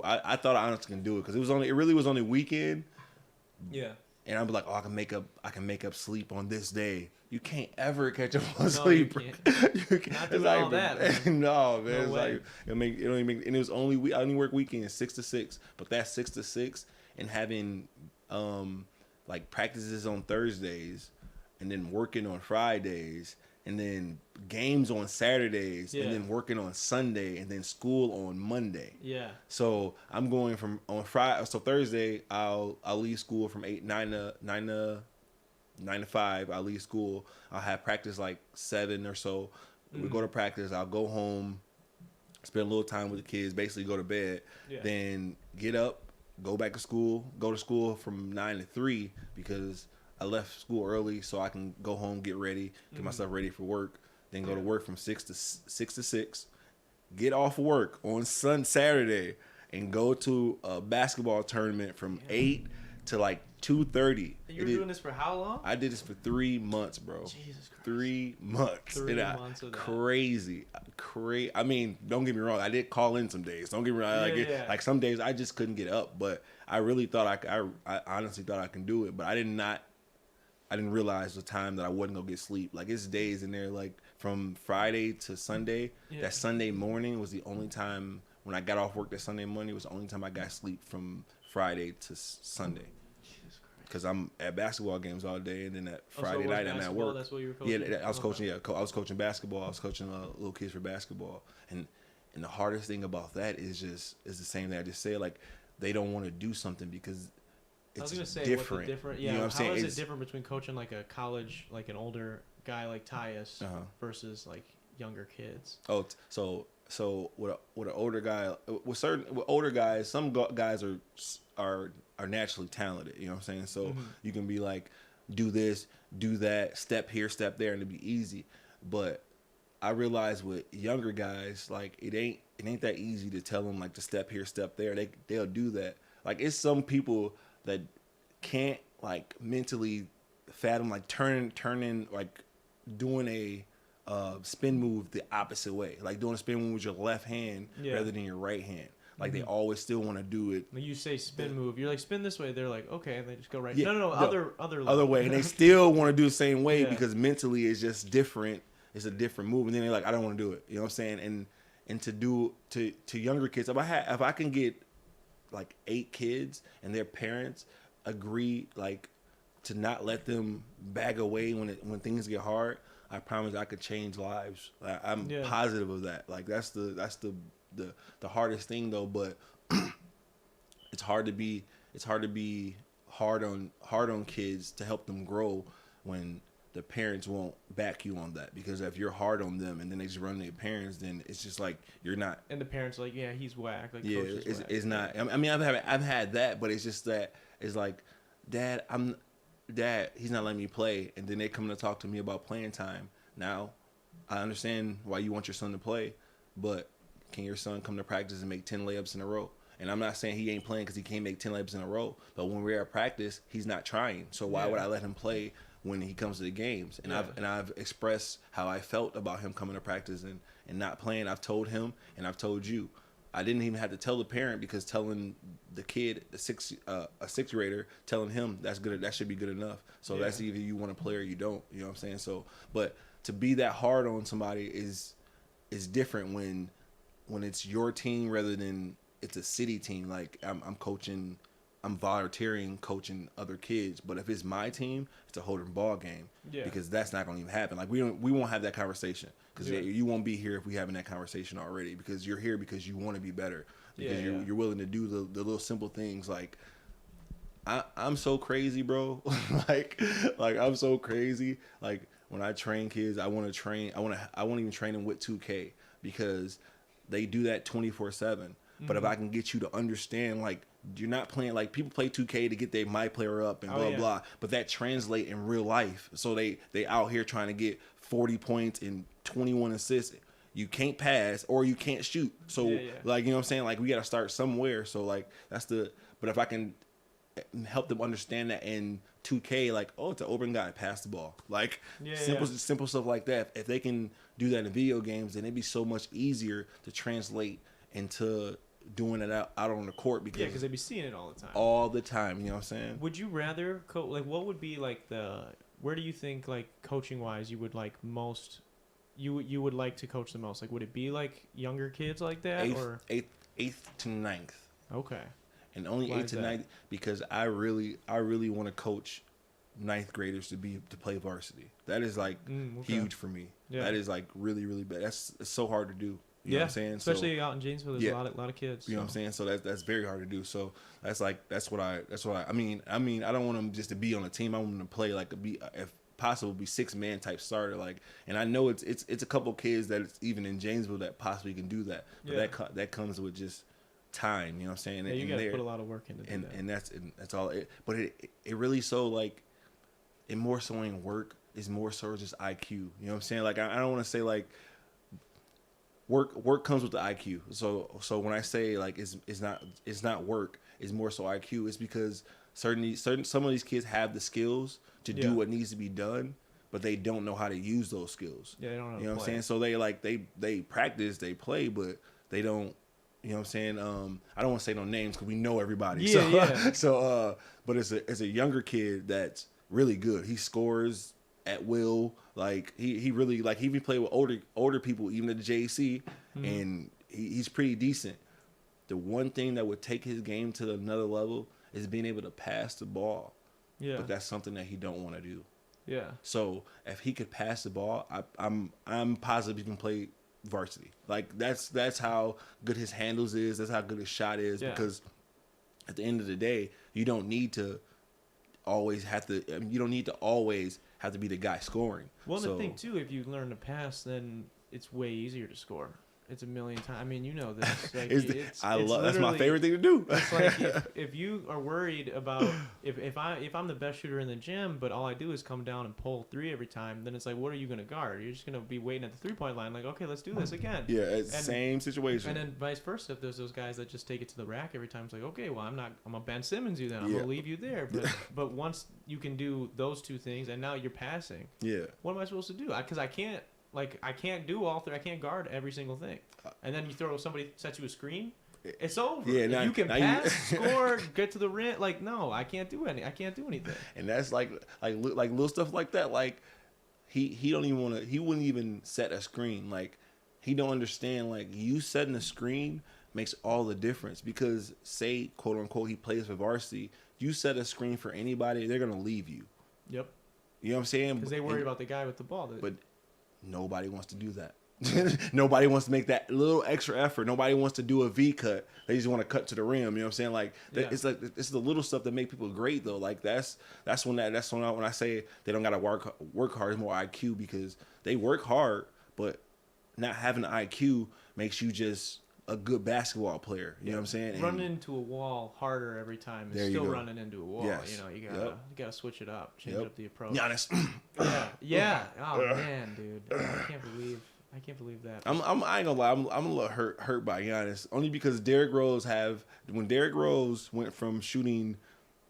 I thought I honestly can do it because it really was only weekend. Yeah. And I'd be like, I can make up sleep on this day. You can't ever catch up on sleep. You can't. Not doing all that. No, man. It's like it only make, and it was only I only work weekends 6 to 6, but that's 6 to 6 and having like practices on Thursdays and then working on Fridays and then games on Saturdays and then working on Sunday and then school on Monday. Yeah. So I'm going from on Friday. So Thursday I'll leave school from 9 to 5. I'll leave school. I'll have practice like 7 or so. We go to practice. I'll go home, spend a little time with the kids, basically go to bed, then get up, go back to school, go to school from 9 to 3 because I left school early so I can go home, get ready, get myself ready for work, then go to work from 6 to 6, get off work on Saturday and go to a basketball tournament from 8 to like 2:30. You were doing this for how long? I did this for 3 months, bro. Jesus Christ. 3 months. 3 months of that. Crazy. I mean, don't get me wrong. I did call in some days. Don't get me wrong. Like some days I just couldn't get up, but I really thought I honestly thought I can do it, but I didn't realize the time that I wasn't gonna get sleep. Like, it's days in there, like from Friday to Sunday. Yeah. That Sunday morning was the only time when I got off work. That Sunday morning was the only time I got sleep from Friday to Sunday. Because I'm at basketball games all day, and then that Friday night I'm at work. That's what you were coaching? Yeah, I was coaching. Yeah, I was coaching basketball. I was coaching little kids for basketball, and the hardest thing about that is the same thing I just said. Like, they don't want to do something because it's different. Yeah, you know what I'm saying? How is it different between coaching like a college, like an older guy like Tyus versus like younger kids? Oh, so with an older guy, with older guys, some guys are naturally talented. You know what I'm saying? So you can be like, do this, do that, step here, step there, and it'd be easy. But I realize with younger guys, like it ain't that easy to tell them like to step here, step there. They'll do that. Like, it's some people that can't like mentally fathom like turning like doing a spin move the opposite way, like doing a spin move with your left hand rather than your right hand. Like, they always still want to do it. When you say spin move, you're like, spin this way. They're like, okay, and they just go right. Yeah, no, other way, and they still want to do the same way because mentally it's just different. It's a different move, and then they're like, I don't want to do it. You know what I'm saying? And to do to younger kids, if I can get like 8 kids and their parents agree like to not let them bag away when things get hard, I promise I could change lives. I'm positive of that. Like, that's the hardest thing though, but it's hard to be hard on kids to help them grow when the parents won't back you on that. Because if you're hard on them and then they just run their parents, then it's just like you're not. And the parents are like, yeah, he's whack. Like, yeah, it's not. I mean, I've had that, but it's just that it's like, Dad, he's not letting me play, and then they come to talk to me about playing time. Now, I understand why you want your son to play, but can your son come to practice and make 10 layups in a row? And I'm not saying he ain't playing because he can't make 10 layups in a row. But when we're at practice, he's not trying. So why would I let him play when he comes to the games? And I've expressed how I felt about him coming to practice and not playing. I've told him and I've told you. I didn't even have to tell the parent because telling the kid, a sixth grader, telling him that's good, that should be good enough. So that's either you want to play or you don't. You know what I'm saying? So, but to be that hard on somebody is different when it's your team rather than it's a city team. Like I'm coaching, I'm volunteering coaching other kids. But if it's my team, it's a holding ball game because that's not going to even happen. Like we won't have that conversation because you won't be here if we having that conversation already because you're here because you want to be better because you're willing to do the little simple things like. I'm so crazy, bro. like I'm so crazy. Like when I train kids, I won't even train them with 2K because they do that 24/7. But if I can get you to understand, like, you're not playing, like, people play 2K to get their my player up and blah. But that translate in real life. So they out here trying to get 40 points and 21 assists. You can't pass or you can't shoot. So, like, you know what I'm saying? Like, we got to start somewhere. So, like, but if I can help them understand that in 2K, like, oh, it's an open guy, pass the ball. Like, simple stuff like that. If they can do that in video games, then it'd be so much easier to translate into doing it out on the court because they'd be seeing it all the time. You know what I'm saying? Would you rather like what would be like where do you think like coaching wise you would like most you would like to coach the most? Like would it be like younger kids like that eighth to ninth? Okay. And only Why 8th to 9th because I really want to coach ninth graders to play varsity. That is like huge for me. Yeah. That is like really really bad. It's so hard to do. You know what I'm saying? Especially out in Janesville, there's a lot of kids. You know what I'm saying? So that's very hard to do. So that's what I mean, I don't want them just to be on a team. I want them to play like if possible be 6-man type starter. Like, and I know it's a couple kids that it's even in Janesville that possibly can do that. But that comes with just time. You know what I'm saying? Yeah, you got to put a lot of work into that. And that's all. But it really so like it more so ain't work. It's more so just IQ. You know what I'm saying? Like I don't want to say like. Work comes with the IQ. So when I say like it's not work, it's more so IQ. It's because some of these kids have the skills to do what needs to be done, but they don't know how to use those skills. Yeah, they don't know. You know what I'm saying? So they practice, they play, but they don't. You know what I'm saying? I don't want to say no names because we know everybody. But it's a younger kid that's really good. He scores at will. Like he really like he even played with older people even at the JC and he's pretty decent. The one thing that would take his game to another level is being able to pass the ball. Yeah. But that's something that he don't want to do. Yeah. So if he could pass the ball, I'm positive he can play varsity. Like that's how good his handles is, that's how good his shot is because at the end of the day, you don't need to always have to be the guy scoring. Well, the thing too, if you learn to pass, then it's way easier to score. It's a million times. I mean, you know this. Like, that's my favorite thing to do. It's like if you are worried about if I'm the best shooter in the gym, but all I do is come down and pull 3 every time, then it's like, what are you going to guard? You're just going to be waiting at the 3-point line, like, okay, let's do this again. Yeah, it's the same situation. And then vice versa, if there's those guys that just take it to the rack every time, it's like, okay, well, I'm a Ben Simmons you then. I'm going to leave you there. But once you can do those two things, and now you're passing. Yeah. What am I supposed to do? Because I can't. Like, I can't do all 3. I can't guard every single thing. And then you throw somebody sets you a screen, it's over. Yeah, if you can pass, score, get to the rim. Like, no, I can't do anything. And that's like little stuff like that. Like, he don't even want to. He wouldn't even set a screen. Like, he don't understand. Like, you setting a screen makes all the difference because say quote unquote he plays for varsity. You set a screen for anybody, they're gonna leave you. Yep. You know what I'm saying? Because they worry about the guy with the ball. But nobody wants to do that. Nobody wants to make that little extra effort. Nobody wants to do a V cut. They just want to cut to the rim. You know what I'm saying? Like it's the little stuff that make people great though. Like that's when I say they don't gotta work hard. It's more IQ because they work hard, but not having an IQ makes you just a good basketball player. You know what I'm saying? Running into a wall harder every time is still running into a wall. Yes. You know, you gotta switch it up, change up the approach. Giannis. Yeah. Oh man, dude, I can't believe I can't believe that. I ain't gonna lie. I'm a little hurt by Giannis only because when Derrick Rose went from shooting,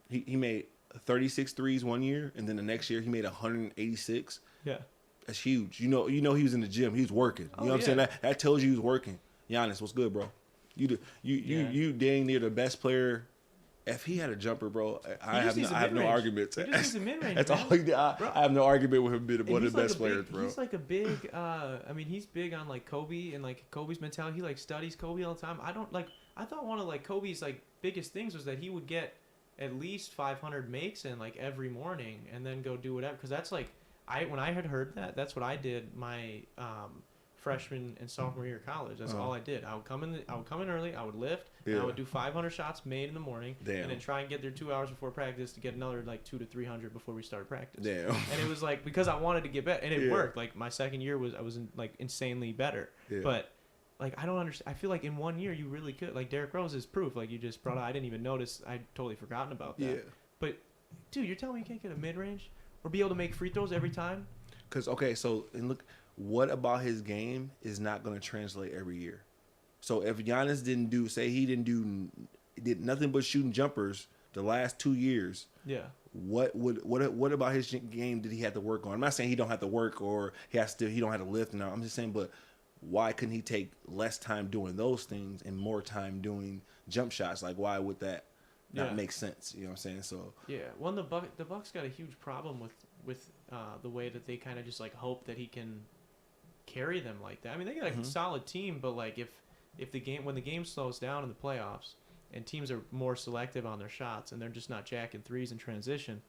he made 36 threes one year, and then the next year he made 186. Yeah, that's huge. You know he was in the gym. He was working. You know what I'm saying? That tells you he was working. Giannis, what's good, bro? You dang near the best player. If he had a jumper, bro, I have no arguments. He just needs a mid-range. That's all he did. I have no argument with him being one of the best players, bro. He's like a big. I mean, he's big on like Kobe and like Kobe's mentality. He like studies Kobe all the time. I thought one of like Kobe's like biggest things was that he would get at least 500 makes in like every morning and then go do whatever. Because that's like when I had heard that, that's what I did my freshman and sophomore year of college. That's all I did. I would come in early. I would lift. And I would do 500 shots made in the morning. Damn. And then try and get there 2 hours before practice to get another like 200 to 300 before we started practice. Damn. And it was like because I wanted to get better, and it worked. Like my second year I was like insanely better. Yeah. But like I don't understand. I feel like in 1 year you really could. Like Derrick Rose is proof. Like you just brought up. I didn't even notice. I'd totally forgotten about that. Yeah. But dude, you're telling me you can't get a mid range or be able to make free throws every time? And look. What about his game is not going to translate every year? So if Giannis did nothing but shooting jumpers the last 2 years, what about his game did he have to work on? I'm not saying he don't have to work or he don't have to lift. And I'm just saying, but why couldn't he take less time doing those things and more time doing jump shots? Like why would that not make sense? You know what I'm saying? So well, the Bucks got a huge problem with the way that they kind of just like hope that he can carry them like that. I mean, they got a solid team, but like when the game slows down in the playoffs and teams are more selective on their shots and they're just not jacking threes in transition,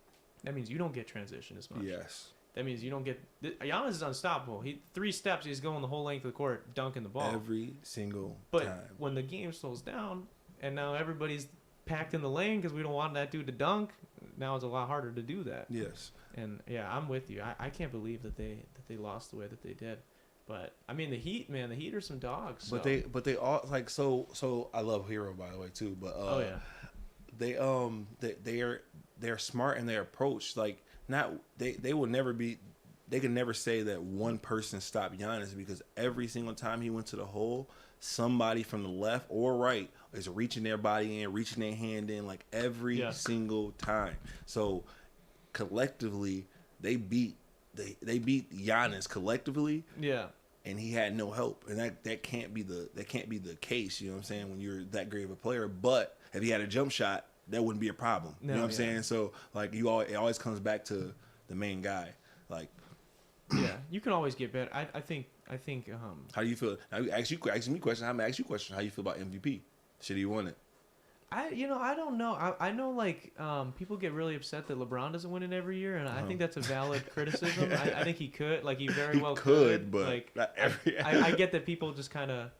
that means you don't get transition as much. Yes. That means you don't get. Giannis is unstoppable. He 3 steps, he's going the whole length of the court, dunking the ball every single time. But when the game slows down and now everybody's packed in the lane because we don't want that dude to dunk, now it's a lot harder to do that. Yes. And I'm with you. I can't believe that they lost the way that they did. But I mean the Heat, man, the Heat are some dogs. So. But they all like so I love Hero by the way too. But they're smart in their approach. Like they will never be. They can never say that one person stopped Giannis because every single time he went to the hole, somebody from the left or right is reaching their body in, reaching their hand in, like every single time. So collectively, they beat Giannis collectively. Yeah. And he had no help. And that can't be the case, you know what I'm saying, when you're that great of a player. But if he had a jump shot, that wouldn't be a problem. You know what I'm saying? So like it always comes back to the main guy. Like you can always get better. I think how do you feel? Now you ask me a question. I'm gonna ask you a question. How you feel about MVP? Should he won it? I don't know. I know like people get really upset that LeBron doesn't win it every year, and I think that's a valid criticism. I think he could, like he very well could, but like not every. I get that people just kind of,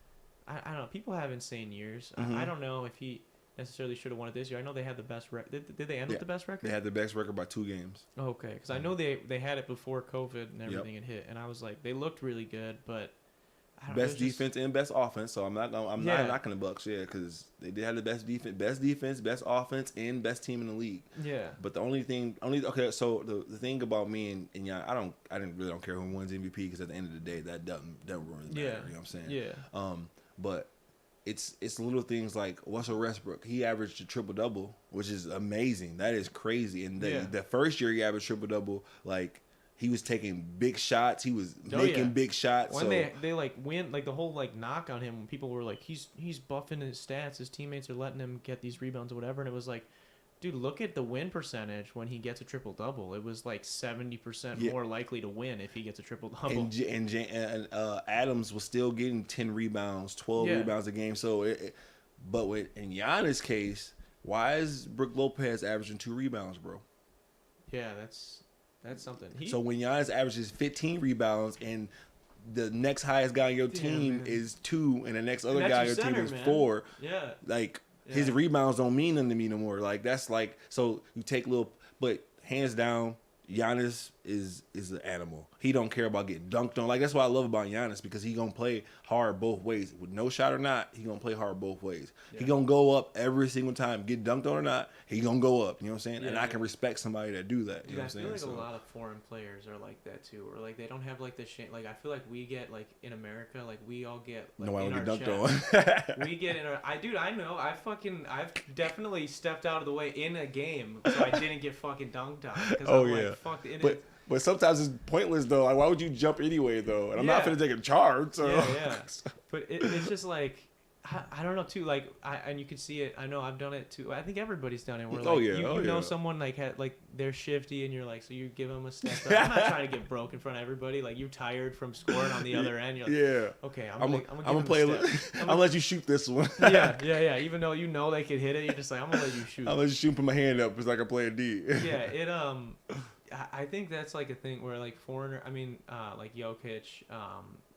I don't know. People have insane years. I don't know if he necessarily should have won it this year. I know they had the best record. Did they end with the best record? They had the best record by 2 games. Okay, because I know they had it before COVID and everything had hit, and I was like, they looked really good, but. Best defense and best offense, so I'm not knocking the Bucks, because they did have the best defense, best offense, and best team in the league. Yeah. But so the thing about me and Jan, I really don't care who wins MVP because at the end of the day that doesn't really matter. You know what I'm saying? Yeah. But it's little things like Russell Westbrook. He averaged a triple double, which is amazing. That is crazy. And the first year he averaged triple double, like. He was taking big shots. He was making big shots. When they like win, like the whole like knock on him when people were like, he's buffing his stats. His teammates are letting him get these rebounds or whatever. And it was like, dude, look at the win percentage when he gets a triple double. It was like 70% more likely to win if he gets a triple double. And Adams was still getting 10 rebounds, 12 rebounds a game. So, in Giannis' case, why is Brook Lopez averaging 2 rebounds, bro? Yeah, that's something. So when Giannis averages 15 rebounds and the next highest guy on your team is 2 and the next other guy on your team is 4, his rebounds don't mean nothing to me no more. Like that's like, so you take but hands down, Giannis is an animal. He don't care about getting dunked on. Like, that's what I love about Giannis, because he gonna play hard both ways. With no shot or not, he gonna play hard both ways. Yeah. He gonna go up every single time, get dunked on or not, he gonna go up. You know what I'm saying? Yeah, and I can respect somebody that do that. You know what I'm saying? I feel like a lot of foreign players are like that too, or like they don't have like the shit. Like I feel like we get like in America, like we all get like no, I in don't our get dunked on. We get in our. I know. I've definitely stepped out of the way in a game, so I didn't get fucking dunked on. Oh, I'm yeah. Like, fuck it. But sometimes it's pointless though. Like, why would you jump anyway though? And I'm not gonna take a charge. So. Yeah. But it's just like I don't know too. Like and you can see it. I know I've done it too. I think everybody's done it. Where like, you know someone like had like they're shifty and you're like, so you give them a step up. I'm not trying to get broke in front of everybody. Like you're tired from scoring on the other end. You're like, okay, I'm gonna play. I'm gonna let you shoot this one. yeah. Even though you know they could hit it, you're just like, I'm gonna let you shoot. I'll let you shoot. Put my hand up. It's like I'm playing D. Yeah. I think that's like a thing where like like Jokic,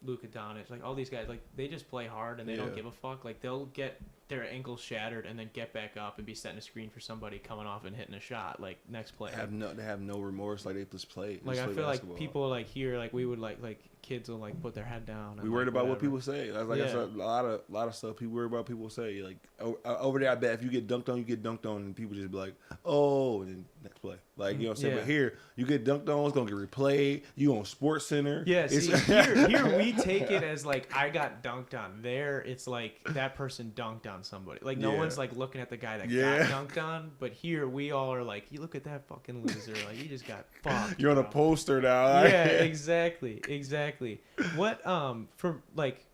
Luka Doncic, like all these guys, like they just play hard and they don't give a fuck. Like they'll get their ankles shattered and then get back up and be setting a screen for somebody coming off and hitting a shot like next play. They have no remorse. Like they just play. Like I feel basketball. like people like here, like we would like kids will like put their head down. We worried about what people say. That's like that's a lot of stuff. People worry about people say. Like over there, I bet if you get dunked on, you get dunked on, and people just be like, oh, and then next play. Like, you know what I'm saying? But here, you get dunked on, it's gonna get replayed. You on Sports Center. Yeah, see, here we take it as like I got dunked on. There, it's like that person dunked on somebody. Like no one's like looking at the guy that got dunked on. But here we all are like, you look at that fucking loser. Like he just got fucked. You're on a poster now. Yeah, exactly. What for like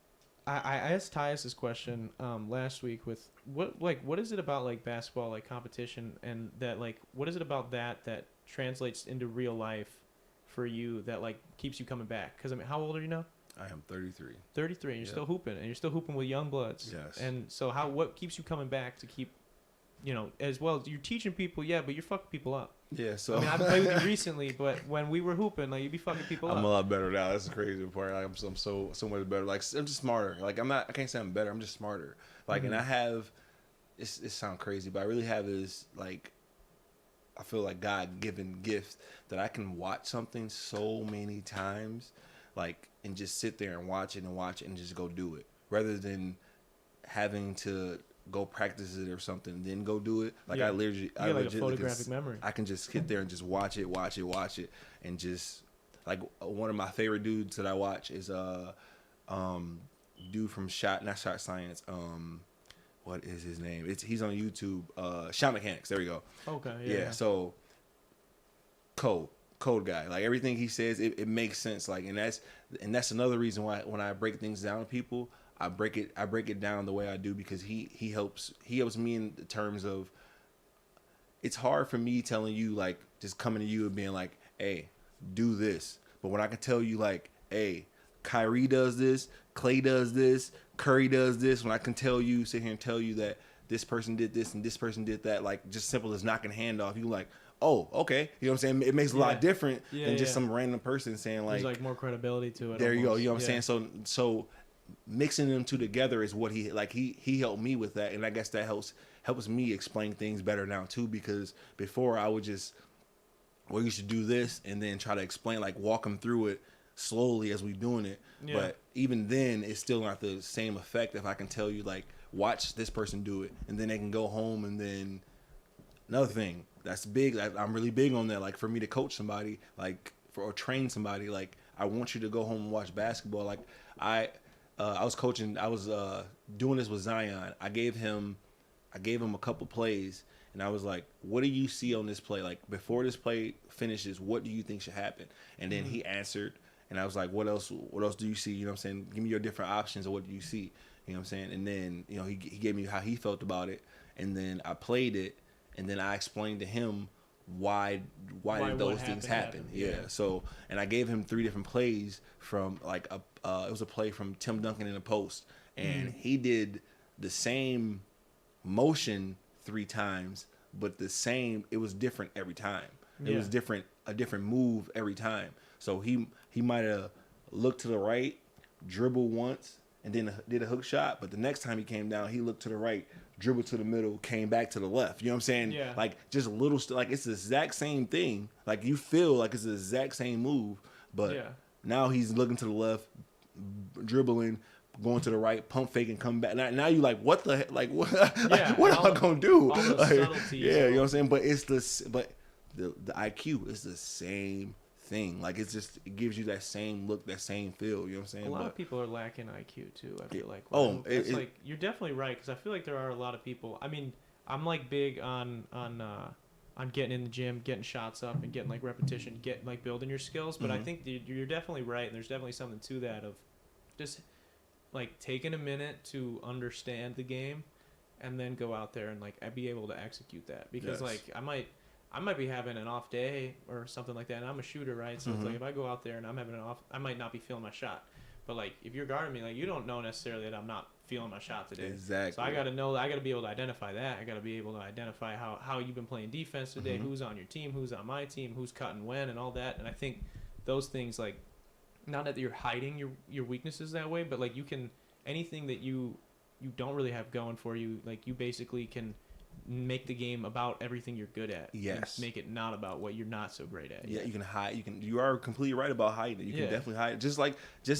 I asked Tyus this question last week with what is it about like basketball, like competition, and that like what is it about that translates into real life for you that like keeps you coming back? Because I mean, how old are you now? I am 33. 33, and you're still hooping, and you're still hooping with young bloods. Yes. And so what keeps you coming back to keep, as well as you're teaching people, but you're fucking people up. Yeah, so I mean, I've played with you recently, but when we were hooping, like you'd be fucking people up. I'm a lot better now. That's the crazy part. Like, I'm so much better. Like I'm just smarter. Like I can't say I'm better. I'm just smarter. Like and I have, it sounds crazy, but I really have this like, I feel like God-given gift that I can watch something so many times, like and just sit there and watch it and just go do it rather than having to go practice it or something and then go do it. Like I legit like a photographic memory. I can just sit there and just watch it and just like one of my favorite dudes that I watch is dude from Not Shot Science. What is his name? He's on YouTube. Shot Mechanics. There we go. Okay. Yeah. So code guy. Like everything he says, it makes sense. Like and that's another reason why when I break things down to people, I break it down the way I do because he helps me in terms of it's hard for me telling you like just coming to you and being like, hey, do this. But when I can tell you like, hey, Kyrie does this, Clay does this, Curry does this, when I can sit here and tell you that this person did this and this person did that, like just simple as knocking a hand off, you like, oh, okay. You know what I'm saying? It makes a lot different than just some random person saying like. There's like more credibility to it. There you go. You know what I'm saying? So mixing them two together is what he helped me with that, and I guess that helps me explain things better now too, because before I would just you should do this and then try to explain, like walk them through it slowly as we doing it. But even then it's still not the same effect if I can tell you like watch this person do it and then they can go home. And then another thing that's big, I'm really big on that, like for me to coach somebody like or train somebody, like I want you to go home and watch basketball. Like I was coaching. I was doing this with Zion. I gave him a couple plays, and I was like, "What do you see on this play? Like before this play finishes, what do you think should happen?" And then he answered, and I was like, "What else? What else do you see? You know what I'm saying? Give me your different options of what do you see? You know what I'm saying?" And then he gave me how he felt about it, and then I played it, and then I explained to him why did those things happen. Yeah. So, and I gave him 3 different plays from like it was a play from Tim Duncan in the post, and he did the same motion 3 times, but it was different every time. It was a different move every time. So he might have looked to the right, dribbled once, and then did a hook shot, but the next time he came down, he looked to the right, dribbled to the middle, came back to the left. You know what I'm saying? Yeah. Like just little like it's the exact same thing. Like you feel like it's the exact same move, but now he's looking to the left, dribbling, going to the right, pump fake and come back. Now you like what the heck? Like what? Like, what am I gonna do? All the like, subtleties. Yeah, you know what I'm saying. But it's the IQ is the same thing. Like it gives you that same look, that same feel. You know what I'm saying? A lot of people are lacking IQ too. I feel like. Like you're definitely right because I feel like there are a lot of people. I mean, I'm like big on getting in the gym, getting shots up, and getting like repetition, building your skills. But I think you're definitely right, and there's definitely something to that of just like taking a minute to understand the game, and then go out there and like be able to execute that because like I might be having an off day or something like that, and I'm a shooter, right? So it's like if I go out there and I'm having an off, I might not be feeling my shot. But like if you're guarding me, like you don't know necessarily that I'm not feeling my shot today. Exactly. So I got to know. I got to be able to identify that. I got to be able to identify how you've been playing defense today, who's on your team, who's on my team, who's cutting when, and all that. And I think those things, like, not that you're hiding your weaknesses that way, but like you can anything that you don't really have going for you, like you basically can make the game about everything you're good at. Yes. Make it not about what you're not so great at. Yeah, you can hide. You are completely right about hiding. You can definitely hide. Just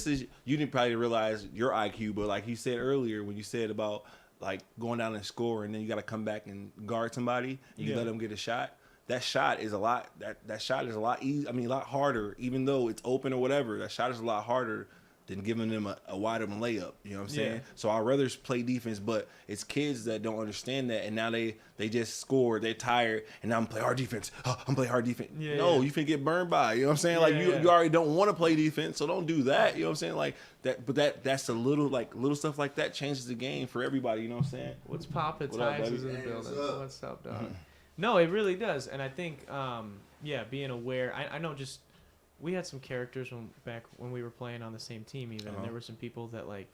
as you didn't probably realize your IQ, but like you said earlier when you said about like going down and score and then you got to come back and guard somebody, and you let them get a shot. That shot is a lot. That shot is a lot easy. I mean, a lot harder. Even though it's open or whatever, that shot is a lot harder than giving them a wide open layup. You know what I'm saying? Yeah. So I'd rather play defense, but it's kids that don't understand that, and now they just scored, they're tired, and now I'm play hard defense. I'm play hard defense. Yeah, no, you finna get burned by. You know what I'm saying? Like you already don't want to play defense, so don't do that. You know what I'm saying? Like that, but that's a little stuff like that changes the game for everybody. You know what I'm saying? What's poppin'? What up, Tyus buddy? is in the Hey, building. what's up? What's up, dog? No, it really does, and I think being aware. I know just. We had some characters back when we were playing on the same team even, and there were some people that like,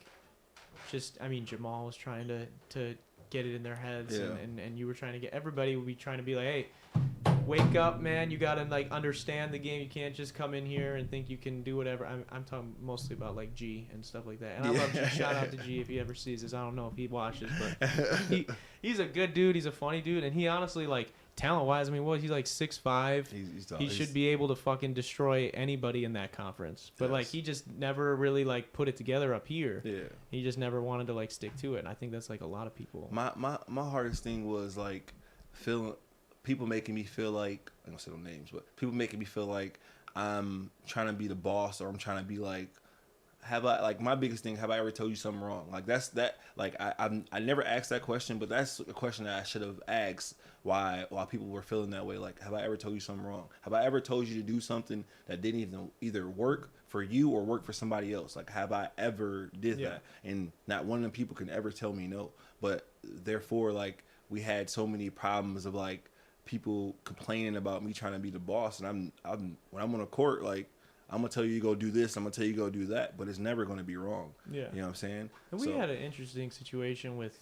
Jamal was trying to get it in their heads, and you were trying to get everybody would be trying to be like, hey, wake up, man! You gotta like understand the game. You can't just come in here and think you can do whatever. I'm talking mostly about like G and stuff like that. And I love G. Shout out to G if he ever sees this. I don't know if he watches, but he's a good dude. He's a funny dude, and he honestly like. Talent-wise, I mean, he's like 6'5". He should be able to fucking destroy anybody in that conference. But like, he just never really like put it together up here. Yeah. He just never wanted to like stick to it, and I think that's like a lot of people. My hardest thing was like people making me feel like I don't say no names, but people making me feel like I'm trying to be the boss or I'm trying to be like. My biggest thing, have I ever told you something wrong? Like I never asked that question, but that's a question that I should have asked why people were feeling that way. Like, have I ever told you something wrong? Have I ever told you to do something that didn't even either work for you or work for somebody else? Like, have I ever did that? And not one of them people can ever tell me no. But therefore, like, we had so many problems of like people complaining about me trying to be the boss, and I'm when I'm on a court, like, I'm going to tell you to go do this, I'm going to tell you to go do that, but it's never going to be wrong. Yeah. You know what I'm saying? And we had an interesting situation with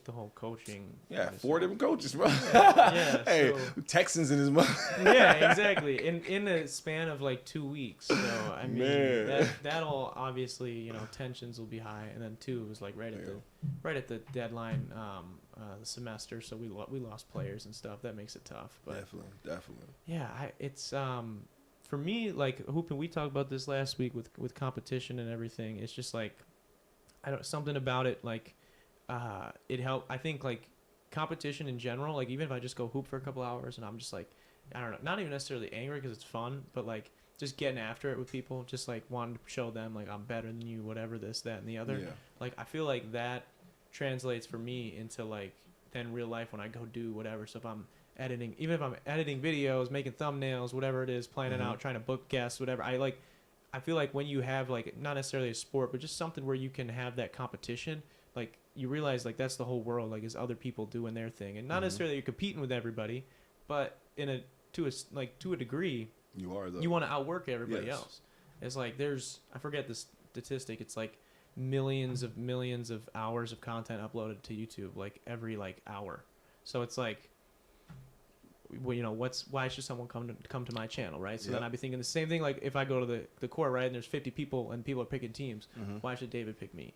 the whole coaching. Yeah, 4 different coaches, bro. Yeah. Hey, Texans in his mother. Yeah, exactly. In a span of like 2 weeks. So, I mean, that'll obviously, tensions will be high. And then, too, it was like right at the deadline the semester, so we lost players and stuff. That makes it tough. But Definitely. Yeah, it's for me, like hooping, we talked about this last week with competition and everything. It's just like something about it, like it helped. I think like competition in general, like even if I just go hoop for a couple hours and I'm just like, I don't know, not even necessarily angry because it's fun, but like just getting after it with people, just like wanting to show them like I'm better than you, whatever, this, that, and the other. Yeah. Like I feel like that translates for me into like then real life when I go do whatever. So if I'm editing, even if I'm editing videos, making thumbnails, whatever it is, planning out, trying to book guests, whatever, I feel like when you have like not necessarily a sport, but just something where you can have that competition, like you realize like that's the whole world, like is other people doing their thing, and not necessarily you're competing with everybody, but to a degree, you are though. You want to outwork everybody else. It's like I forget the statistic. It's like millions of hours of content uploaded to YouTube like every like hour. So it's like well, why should someone come to my channel, right? So Yep. then I'd be thinking the same thing. Like if I go to the court, right, and there's 50 people and people are picking teams, why should David pick me?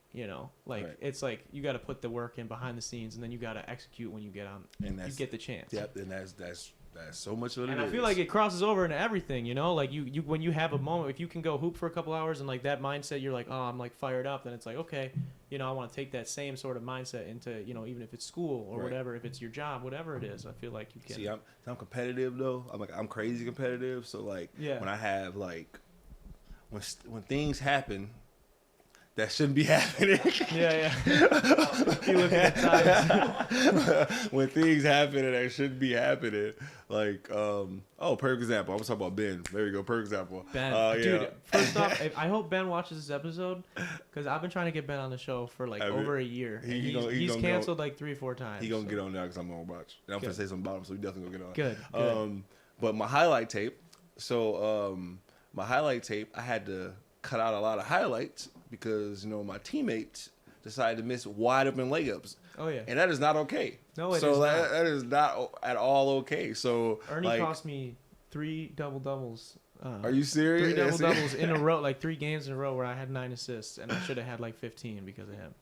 Right. It's like you got to put the work in behind the scenes, and then you got to execute when you get on. And you get the chance. Yep, and that's so much of it. And I feel like it crosses over into everything, like you when you have a moment, if you can go hoop for a couple hours and like that mindset, you're like, oh, I'm like fired up. Then it's like, okay, I want to take that same sort of mindset into, even if it's school or whatever, if it's your job, whatever it is, I feel like you can. See, I'm competitive though. I'm crazy competitive. So like when I have like when things happen that shouldn't be happening. Yeah. You look at times. When things happen that shouldn't be happening. Like, perfect example. I'm talking about Ben. There you go. Perfect example. Ben. Dude, first off, I hope Ben watches this episode because I've been trying to get Ben on the show for like over a year. He's canceled like 3-4 times. He's going to get on now because I'm going to watch. And I'm going to say something about him, so he definitely going to get on. Good. But my highlight tape. So, my highlight tape, I had to cut out a lot of highlights because my teammates decided to miss wide open layups. Oh yeah, and that is not okay. No, it is not. That is not at all okay. So Ernie cost me 3 double doubles. Are you serious? 3 double doubles in a row, like 3 games in a row where I had 9 assists, and I should have had like 15 because of him.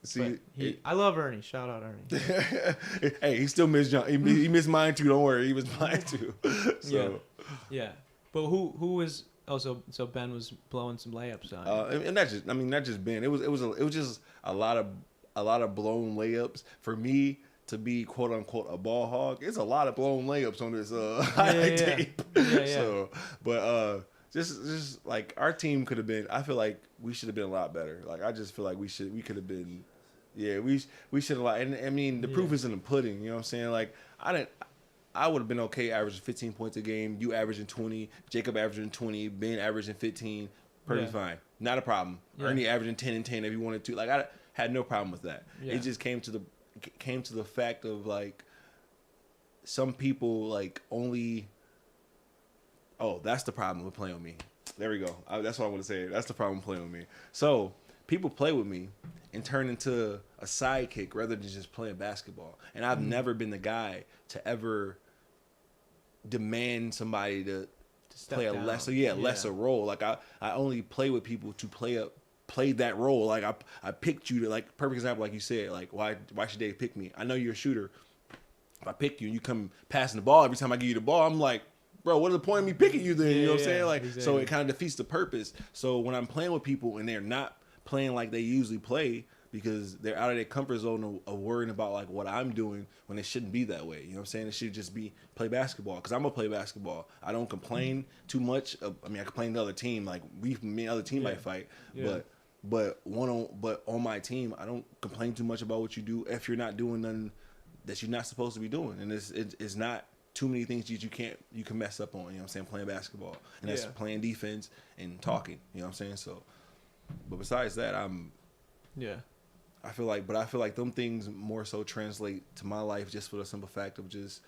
See, I love Ernie. Shout out Ernie. Hey, he still missed John. He missed mine too. Don't worry, he was mine too. So yeah. But who was? Oh, so Ben was blowing some layups on. And not just Ben. It was just a lot of blown layups. For me to be quote unquote a ball hog, it's a lot of blown layups on this highlight tape. Yeah. So, but just like our team could have been. I feel like we should have been a lot better. Like I just feel like we could have been. Yeah, we should have. And I mean, the proof is in the pudding. You know what I'm saying? Like I would have been okay averaging 15 points a game. You averaging 20. Jacob averaging 20. Ben averaging 15. Perfectly fine. Not a problem. Yeah. Ernie averaging 10 and 10 if you wanted to. Like I had no problem with that. Yeah. It just came to the fact of like some people like only. Oh, that's the problem with playing with me. There we go. That's what I want to say. That's the problem with playing with me. So people play with me and turn into a sidekick rather than just playing basketball. And I've never been the guy to ever demand somebody to play a lesser role. Like I only play with people to play that role. Like I picked you to, like, perfect example, like you said, like why should they pick me? I know you're a shooter. If I pick you and you come passing the ball every time I give you the ball, I'm like, bro, what is the point of me picking you then? You know what I'm saying? Like exactly. So it kind of defeats the purpose. So when I'm playing with people and they're not playing like they usually play, because they're out of their comfort zone of worrying about like what I'm doing when it shouldn't be that way. You know what I'm saying? It should just be play basketball, because I'm going to play basketball. I don't complain too much. I complain to the other team. Like me and the other team might fight. Yeah. But on my team, I don't complain too much about what you do if you're not doing nothing that you're not supposed to be doing. And it's not too many things that you can mess up on. You know what I'm saying? Playing basketball. And that's playing defense and talking. You know what I'm saying? So, but besides that, I feel like them things more so translate to my life just for the simple fact of just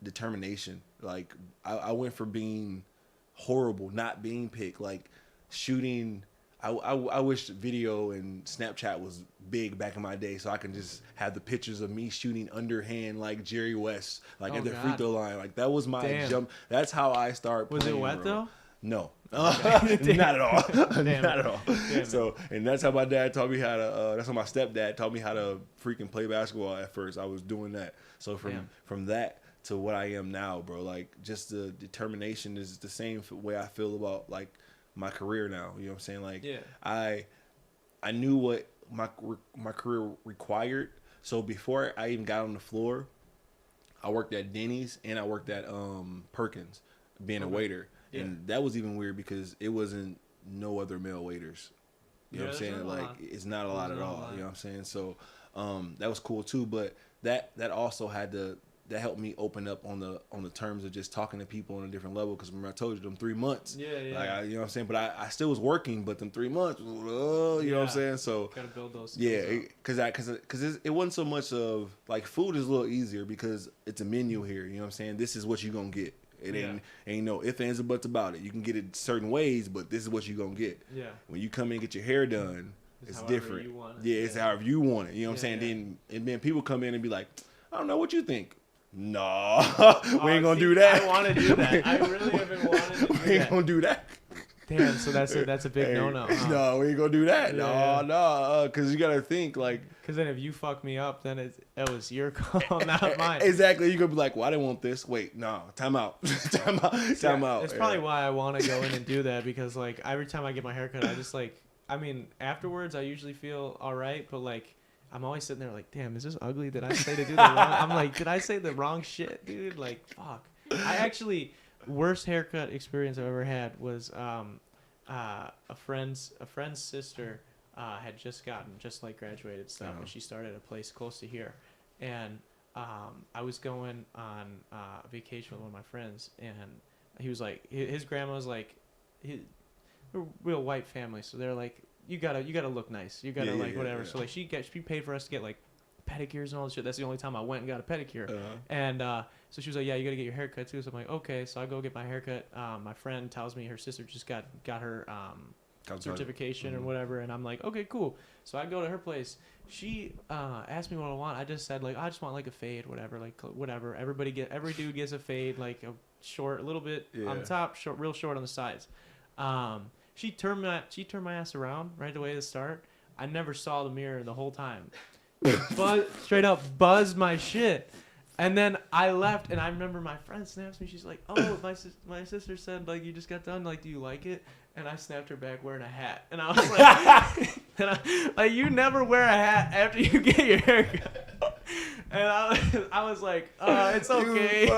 determination. Like I went from being horrible, not being picked, like shooting. I wish video and Snapchat was big back in my day, so I can just have the pictures of me shooting underhand like Jerry West, like at the free throw line. Like that was my jump. That's how I started playing. Was it wet though? No, not at all. Not at all. So, and that's how my dad taught me how to. That's how my stepdad taught me how to freaking play basketball. At first, I was doing that. So from that to what I am now, bro, like just the determination is the same way I feel about like my career now. You know what I'm saying? Like I knew what my career required. So before I even got on the floor, I worked at Denny's and I worked at Perkins, being a waiter. Yeah. And that was even weird because it wasn't no other male waiters. You know what I'm saying? Like it's not a lot at all. You know what I'm saying? So that was cool too. But that also that helped me open up on the terms of just talking to people on a different level. Because remember I told you them 3 months. Yeah. Like you know what I'm saying? But I still was working. But them 3 months, you know what I'm saying? So gotta build those skills because it wasn't so much of like food is a little easier because it's a menu here. You know what I'm saying? This is what you're gonna get. It ain't no ifs, ands, or buts about it. You can get it certain ways, but this is what you're going to get. Yeah. When you come in and get your hair done, it's different. It's however you want it. You know what I'm saying? Then people come in and be like, I don't know what you think. No, we ain't gonna do that. I want to do that. I really have been wanting to do that. We ain't gonna do that. Damn, so that's a big no-no. Huh? No, we ain't gonna do that. Yeah. No, because you gotta think like. Because then if you fuck me up, then it was your call, not mine. Exactly. You're gonna be like, well, I didn't want this. Wait, no, time out. time out. It's probably why I want to go in and do that, because like every time I get my haircut, I just like, I mean, afterwards I usually feel all right, but like I'm always sitting there like, damn, is this ugly? Did I say to do the wrong? I'm like, did I say the wrong shit, dude? Like, fuck. I actually, worst haircut experience I've ever had was a friend's sister had just graduated stuff, and she started a place close to here, and I was going on vacation with one of my friends, and he was like, his grandma's like, a real white family, so they're like, you gotta look nice, you gotta whatever. So like she paid for us to get like pedicures and all this shit. That's the only time I went and got a pedicure. And so she was like, yeah, you gotta get your haircut too. So I'm like, okay. So I go get my haircut. My friend tells me her sister just got her certification or whatever, and I'm like, okay, cool. So I go to her place. She asked me what I want. I just said like, I just want like a fade, whatever, like whatever. Every dude gets a fade, like a short, a little bit on the top, short, real short on the sides. She turned my ass around right away to start. I never saw the mirror the whole time. Straight up buzzed my shit. And then I left, and I remember my friend snaps me. She's like, "Oh, my sister said like you just got done. Like, do you like it?" And I snapped her back wearing a hat, and I was like, like you never wear a hat after you get your haircut. And I was like, it's okay.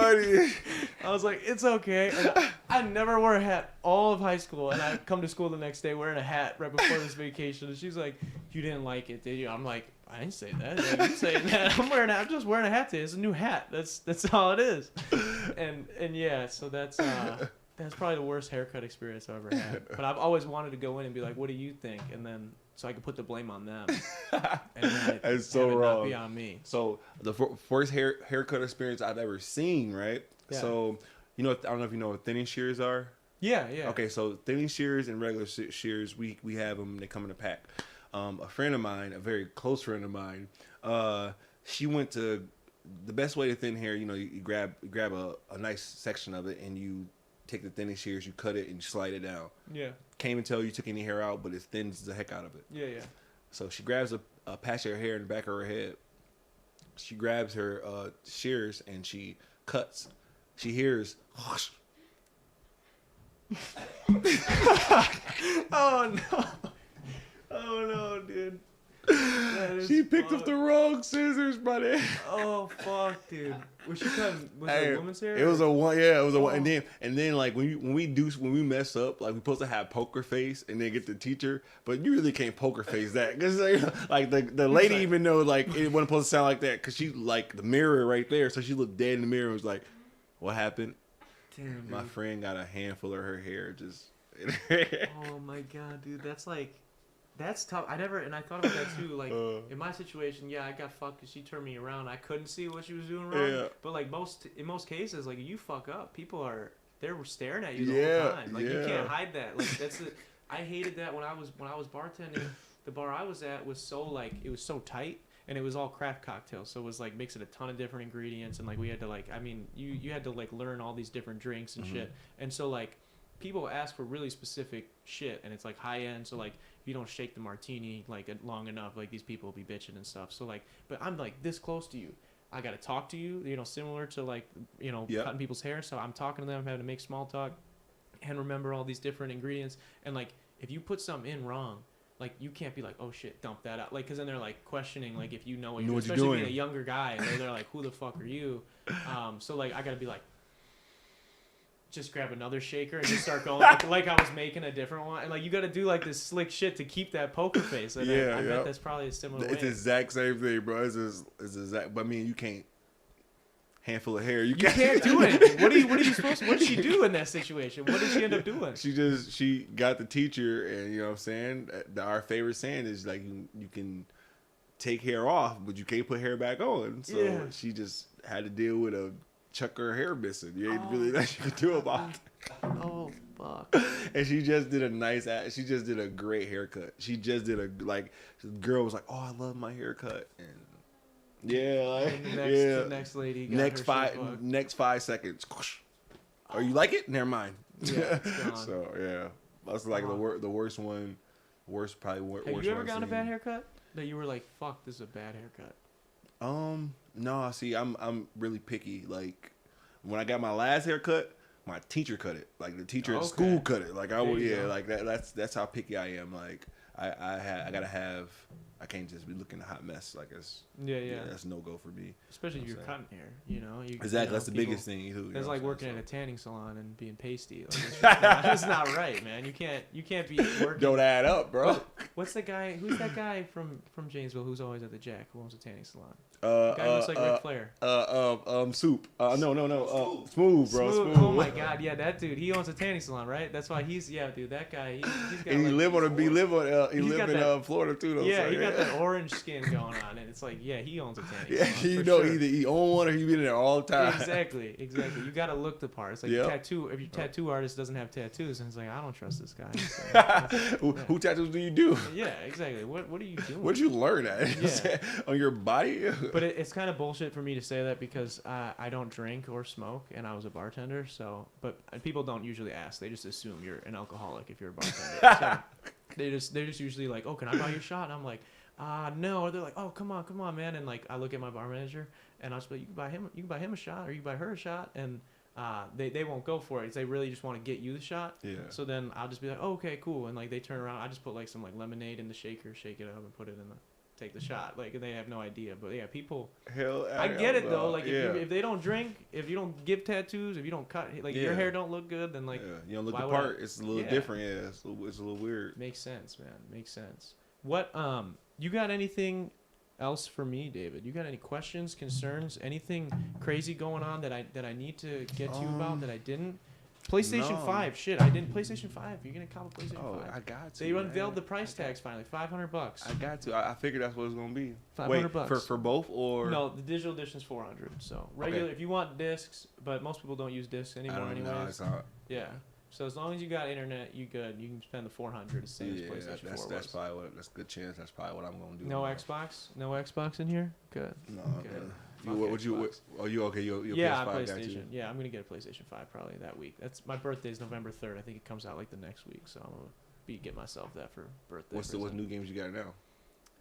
I was like, it's okay. And I never wore a hat all of high school, and I come to school the next day wearing a hat right before this vacation. And she's like, you didn't like it, did you? I'm like, I didn't say that. Like, you saying that? I'm just wearing a hat today. It's a new hat. That's all it is. And yeah, so that's probably the worst haircut experience I've ever had. But I've always wanted to go in and be like, what do you think? And then so I could put the blame on them. And then that's so wrong. Not be on me. So the first haircut experience I've ever seen, right? Yeah. So I don't know if you know what thinning shears are. Yeah. Okay, so thinning shears and regular shears, we have them. They come in a pack. A friend of mine, a very close friend of mine, she went to the best way to thin hair. You know, you grab a nice section of it and you take the thinning shears, you cut it and you slide it down. Yeah. Can't even tell you took any hair out, but it thins the heck out of it. Yeah. So she grabs a patch of hair in the back of her head. She grabs her shears and she cuts. She hears. Oh no. Oh no, dude. She picked up the wrong scissors, buddy. Oh fuck, dude. Was she cutting? Was it a woman's hair? It was a one. Yeah, it was a one. And then like when we mess up, like we're supposed to have poker face and then get the teacher, but you really can't poker face that because like the lady even know like it wasn't supposed to sound like that because she like the mirror right there, so she looked dead in the mirror and was like, "What happened?" Damn, my friend got a handful of her hair just. Oh my god, dude, that's tough. I thought about that too. Like in my situation, yeah, I got fucked because she turned me around. I couldn't see what she was doing wrong. Yeah. But like in most cases, like you fuck up, they're staring at you the whole time. Like you can't hide that. Like I hated that when I was bartending. The bar I was at was it was so tight. And it was all craft cocktails, so it was like mixing a ton of different ingredients, and like we had to you had to like learn all these different drinks and shit. And so like people ask for really specific shit, and it's like high end. So like if you don't shake the martini like long enough, like these people will be bitching and stuff. So like, but I'm like this close to you. I gotta talk to you, similar to like cutting people's hair. So I'm talking to them, I'm having to make small talk, and remember all these different ingredients. And like if you put something in wrong. Like, you can't be like, oh, shit, dump that out. Like, because then they're, like, questioning, like, if you know what you're doing. Especially being a younger guy. And they're like, who the fuck are you? So, like, I got to be like, just grab another shaker and just start going. like I was making a different one. And, like, you got to do, like, this slick shit to keep that poker face. And I bet that's probably a similar way. It's the exact same thing, bro. It's exact. But, I mean, you can't. Handful of hair. You can't do it. What are you supposed to? What did she do in that situation? What did she end up doing? She got the teacher, and you know what I'm saying. Our favorite saying is like you can take hair off, but you can't put hair back on. So she just had to deal with a chuck her hair missing. You ain't really nothing you could do about it. Oh fuck! And she just did she just did a great haircut. She just did the girl was like, oh, I love my haircut, and Yeah, like And the next lady got next her five shit fucked. next 5 seconds. Oh, you like it? Never mind. Yeah, it's gone. So yeah, that's like the worst one. Worst probably. Worst Have you ever one gotten a I've bad seen. haircut that you were like, "Fuck, this is a bad haircut"? No. See, I'm really picky. Like when I got my last haircut, my teacher cut it. Like the teacher at school cut it. Like I would, go. like that's how picky I am. Like I gotta have. I can't just be looking a hot mess. Like it's that's no go for me. Especially if you're cutting hair, you know. Exactly, that's the biggest thing. It's like working at a tanning salon and being pasty. Like, that's not right, man. You can't be working. Don't add up, bro. What's the guy? Who's that guy from Janesville who's always at the Jack? Who owns a tanning salon? The guy looks like Ric Flair. Soup. No. Smooth, bro. Smooth. Oh my God, yeah, that dude. He owns a tanning salon, right? That's why dude. That guy. He's got. And he live in Florida too, though. Yeah, so, he got that orange skin going on, and it's like, he owns a tanning salon. Yeah, sure. either he own one or he been there all the time. Exactly. You gotta look the part. It's like tattoo. If your tattoo artist doesn't have tattoos, and it's like, I don't trust this guy. So, Who tattoos do you do? Yeah, exactly. What are you doing? What'd you learn at? Yeah. On your body? But it's kind of bullshit for me to say that because I don't drink or smoke, and I was a bartender. So, but people don't usually ask. They just assume you're an alcoholic if you're a bartender. So they're just usually like, oh, can I buy you a shot? And I'm like, no. Or they're like, oh, come on, man. And like I look at my bar manager, and I'll just be like, you can buy him a shot, or you can buy her a shot, and they won't go for it. They really just want to get you the shot. Yeah. So then I'll just be like, oh, okay, cool. And like they turn around, I just put like some like lemonade in the shaker, shake it up, and put it in the. Take the shot, like they have no idea, but yeah, people. I get it though. Like if they don't drink, if you don't give tattoos, if you don't cut, like your hair don't look good, then like you don't look the part. It's a little different. Yeah, it's a little weird. Makes sense, man. Makes sense. What you got anything else for me, David? You got any questions, concerns, anything crazy going on that I need to get to you about that I didn't? PlayStation 5, shit, I didn't. PlayStation 5, you're gonna cop a PlayStation 5. I got to. They unveiled the price tags finally, $500. I got to. I figured that's what it's gonna be. $500 for both or no? The digital edition's $400. So regular, if you want discs, but most people don't use discs anymore, anyways. Yeah. So as long as you got internet, you good. You can spend the $400 the same as PlayStation 4 that's probably that's a good chance. That's probably what I'm gonna do. No Xbox? No Xbox in here? Good. No. Good. You okay? You yeah, PS5 PlayStation. Yeah, I'm gonna get a PlayStation 5 probably that week. That's my birthday's November 3rd. I think it comes out like the next week, so I'm gonna get myself that for birthday. What new games you got now?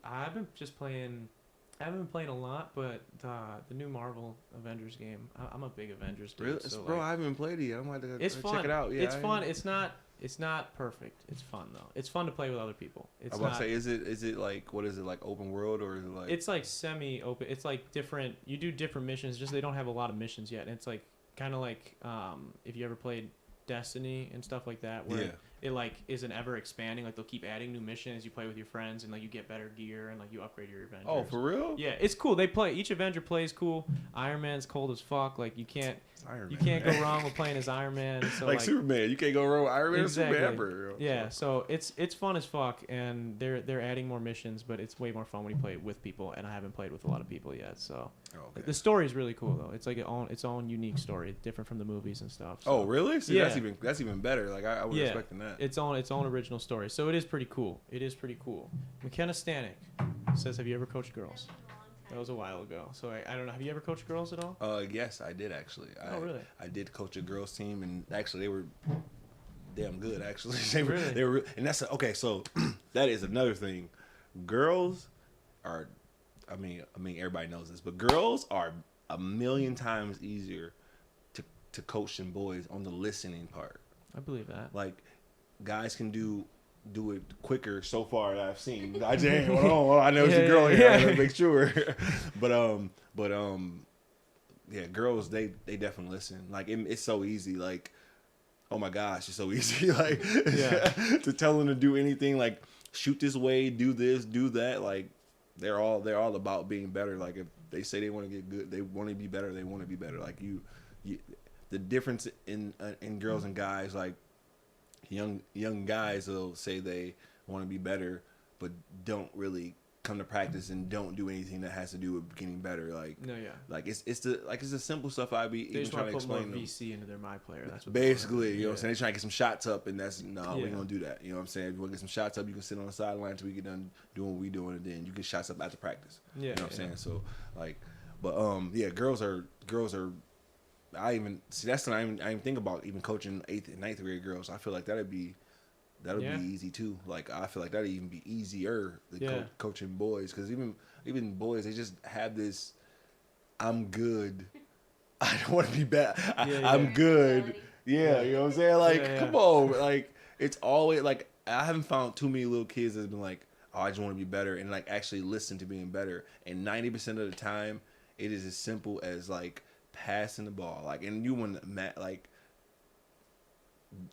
I haven't been playing a lot, but the new Marvel Avengers game. I'm a big Avengers dude. Really? So bro, I haven't played it yet. I'm going to check it out. Yeah, it's fun. It's not perfect. It's fun though. It's fun to play with other people. I was about to say, is it like, what is it, like open world or is it like? It's like semi-open. It's like different. You do different missions. Just they don't have a lot of missions yet. And it's like kind of like if you ever played Destiny and stuff like that, where it like is an ever expanding. Like they'll keep adding new missions. You play with your friends and like you get better gear and like you upgrade your Avengers. Oh, for real? Yeah, it's cool. Each Avenger plays cool. Iron Man's cold as fuck. Like you can't go wrong with playing as Iron Man. So like Superman, you can't go wrong with Iron Man. Exactly. Superman ever. Yeah, so it's fun as fuck, and they're adding more missions, but it's way more fun when you play it with people, and I haven't played with a lot of people yet. So the story is really cool though. It's like its own unique story, different from the movies and stuff. So. Oh, really? See, that's even better. Like I was expecting that. Its own original story. So it is pretty cool. McKenna Stanek says, "Have you ever coached girls?" That was a while ago. So I don't know. Have you ever coached girls at all? Yes, I did actually. Really? I did coach a girls team, and actually they were damn good. Actually, Really? they were, and that's okay. So that is another thing. Girls are, I mean, everybody knows this, but girls are a million times easier to coach than boys on the listening part. I believe that. Like, guys can do it quicker so far that I've seen. I just I know it's a girl here. I gotta make sure. but yeah, girls they definitely listen. Like it's so easy. Like, oh my gosh, it's so easy. Like to tell them to do anything. Like shoot this way, do this, do that. Like they're all about being better. Like if they say they want to get good, they want to be better. They want to be better. Like you the difference in girls and guys, like young guys will say they want to be better, but don't really come to practice and don't do anything that has to do with getting better. Like, no, yeah. Like it's the simple stuff I be They even just trying to want to put explain more them. VC into their my player. That's what Basically, you know what I'm yeah. saying? They're trying to get some shots up, and that's we Yeah. ain't gonna do that. You know what I'm saying? If you want to get some shots up, you can sit on the sideline until we get done doing what we doing, and then you get shots up after practice. Yeah, you know what I'm saying? So like, but yeah, girls are. I even see that's the I even think about even coaching 8th and 9th grade girls. I feel like that'll be easy too. Like I feel like that'd even be easier than coaching boys, because even boys, they just have this. I'm good. I don't want to be bad. I'm good. Yeah, you know what I'm saying? Like, come on. Like, it's always like I haven't found too many little kids that's been like, oh, I just want to be better, and like actually listen to being better. And 90% of the time, it is as simple as like passing the ball. Like, and you want like.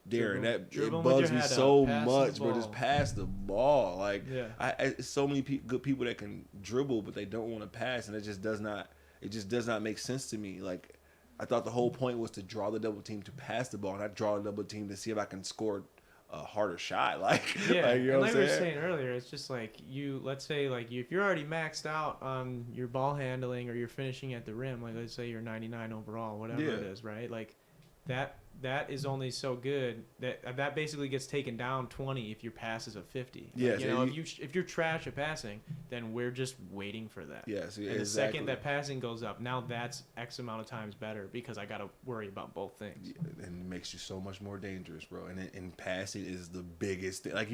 Darren, it bugs me so much, bro. Just pass the ball. Like, so many good people that can dribble, but they don't want to pass, and it just does not make sense to me. Like, I thought the whole point was to draw the double team to pass the ball, not draw the double team to see if I can score a harder shot. Like, yeah, like, you know and like we were saying earlier, it's just like let's say like if you're already maxed out on your ball handling or you're finishing at the rim, like let's say you're 99 overall, whatever it is, right? Like that is only so good that basically gets taken down 20 if your pass is a 50. Like, yes, you know, if you're trash at passing, then we're just waiting for that. Yes, and the second that passing goes up, now that's X amount of times better because I got to worry about both things. Yeah, and it makes you so much more dangerous, bro. And passing is the biggest thing. Like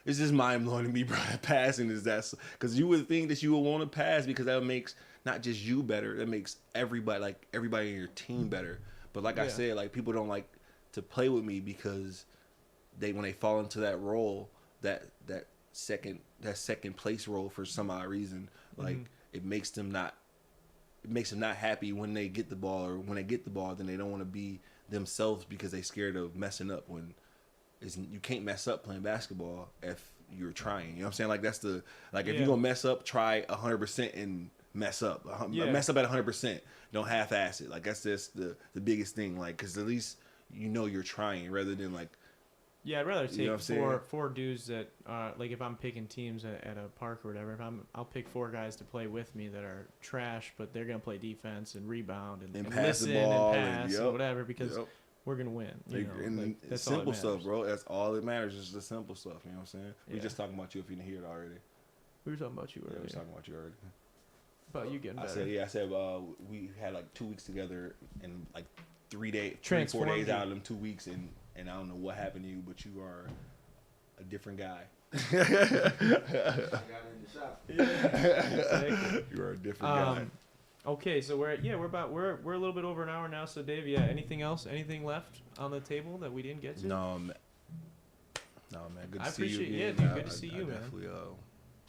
it's just mind blowing to me, bro. Passing is that, because you would think that you would want to pass because that makes not just you better, that makes everybody in your team better. But like I said, like people don't like to play with me because when they fall into that role, that second place role for some odd reason, like it makes them not happy when they get the ball, or when they get the ball, then they don't want to be themselves because they scared of messing up. When you can't mess up playing basketball if you're trying. You know what I'm saying? Like that's if you're gonna mess up, try 100% and mess up. Mess up at 100%. Don't half-ass it. Like that's just the biggest thing. Like, because at least you know you're trying, rather than like. Yeah, I'd rather take four dudes that like if I'm picking teams at a park or whatever. I'll pick 4 guys to play with me that are trash, but they're gonna play defense and rebound and pass listen the ball and pass and whatever, because we're gonna win. And that's simple stuff, bro. That's all that matters. Is the simple stuff. You know what I'm saying? We just talking about you if you didn't hear it already. We were talking about you earlier. Yeah, we were talking about you already. But you getting better. I said we had like 2 weeks together, and like 4 days out of them 2 weeks, and I don't know what happened to you, but you are a different guy. I got in the shop. Exactly. You are a different guy. Okay, so we're a little bit over an hour now. So Dave, anything left on the table that we didn't get to? No, man. Good to see you again. Yeah, dude, good to see you, man. Definitely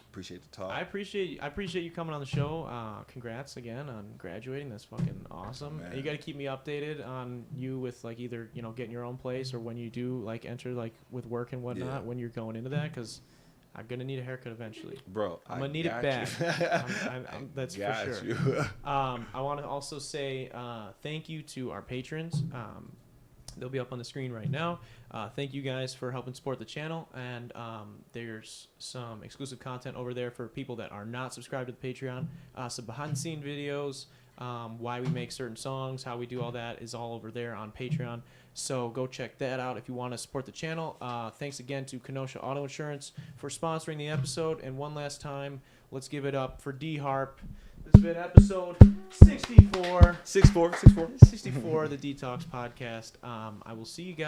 appreciate the talk. I appreciate you coming on the show. Congrats again on graduating. That's fucking awesome. And you got to keep me updated on you with like either getting your own place, or when you do like enter like with work and whatnot, when you're going into that, because I'm gonna need a haircut eventually, bro. I'm gonna need it bad. That's for sure. I want to also say thank you to our patrons. They'll be up on the screen right now. Thank you guys for helping support the channel. And there's some exclusive content over there for people that are not subscribed to the Patreon. Some behind-the-scene videos, why we make certain songs, how we do all that is all over there on Patreon. So go check that out if you want to support the channel. Thanks again to Kenosha Auto Insurance for sponsoring the episode. And one last time, let's give it up for D Harp. This has been episode 64. 64. 64 of the Detox Podcast. I will see you guys.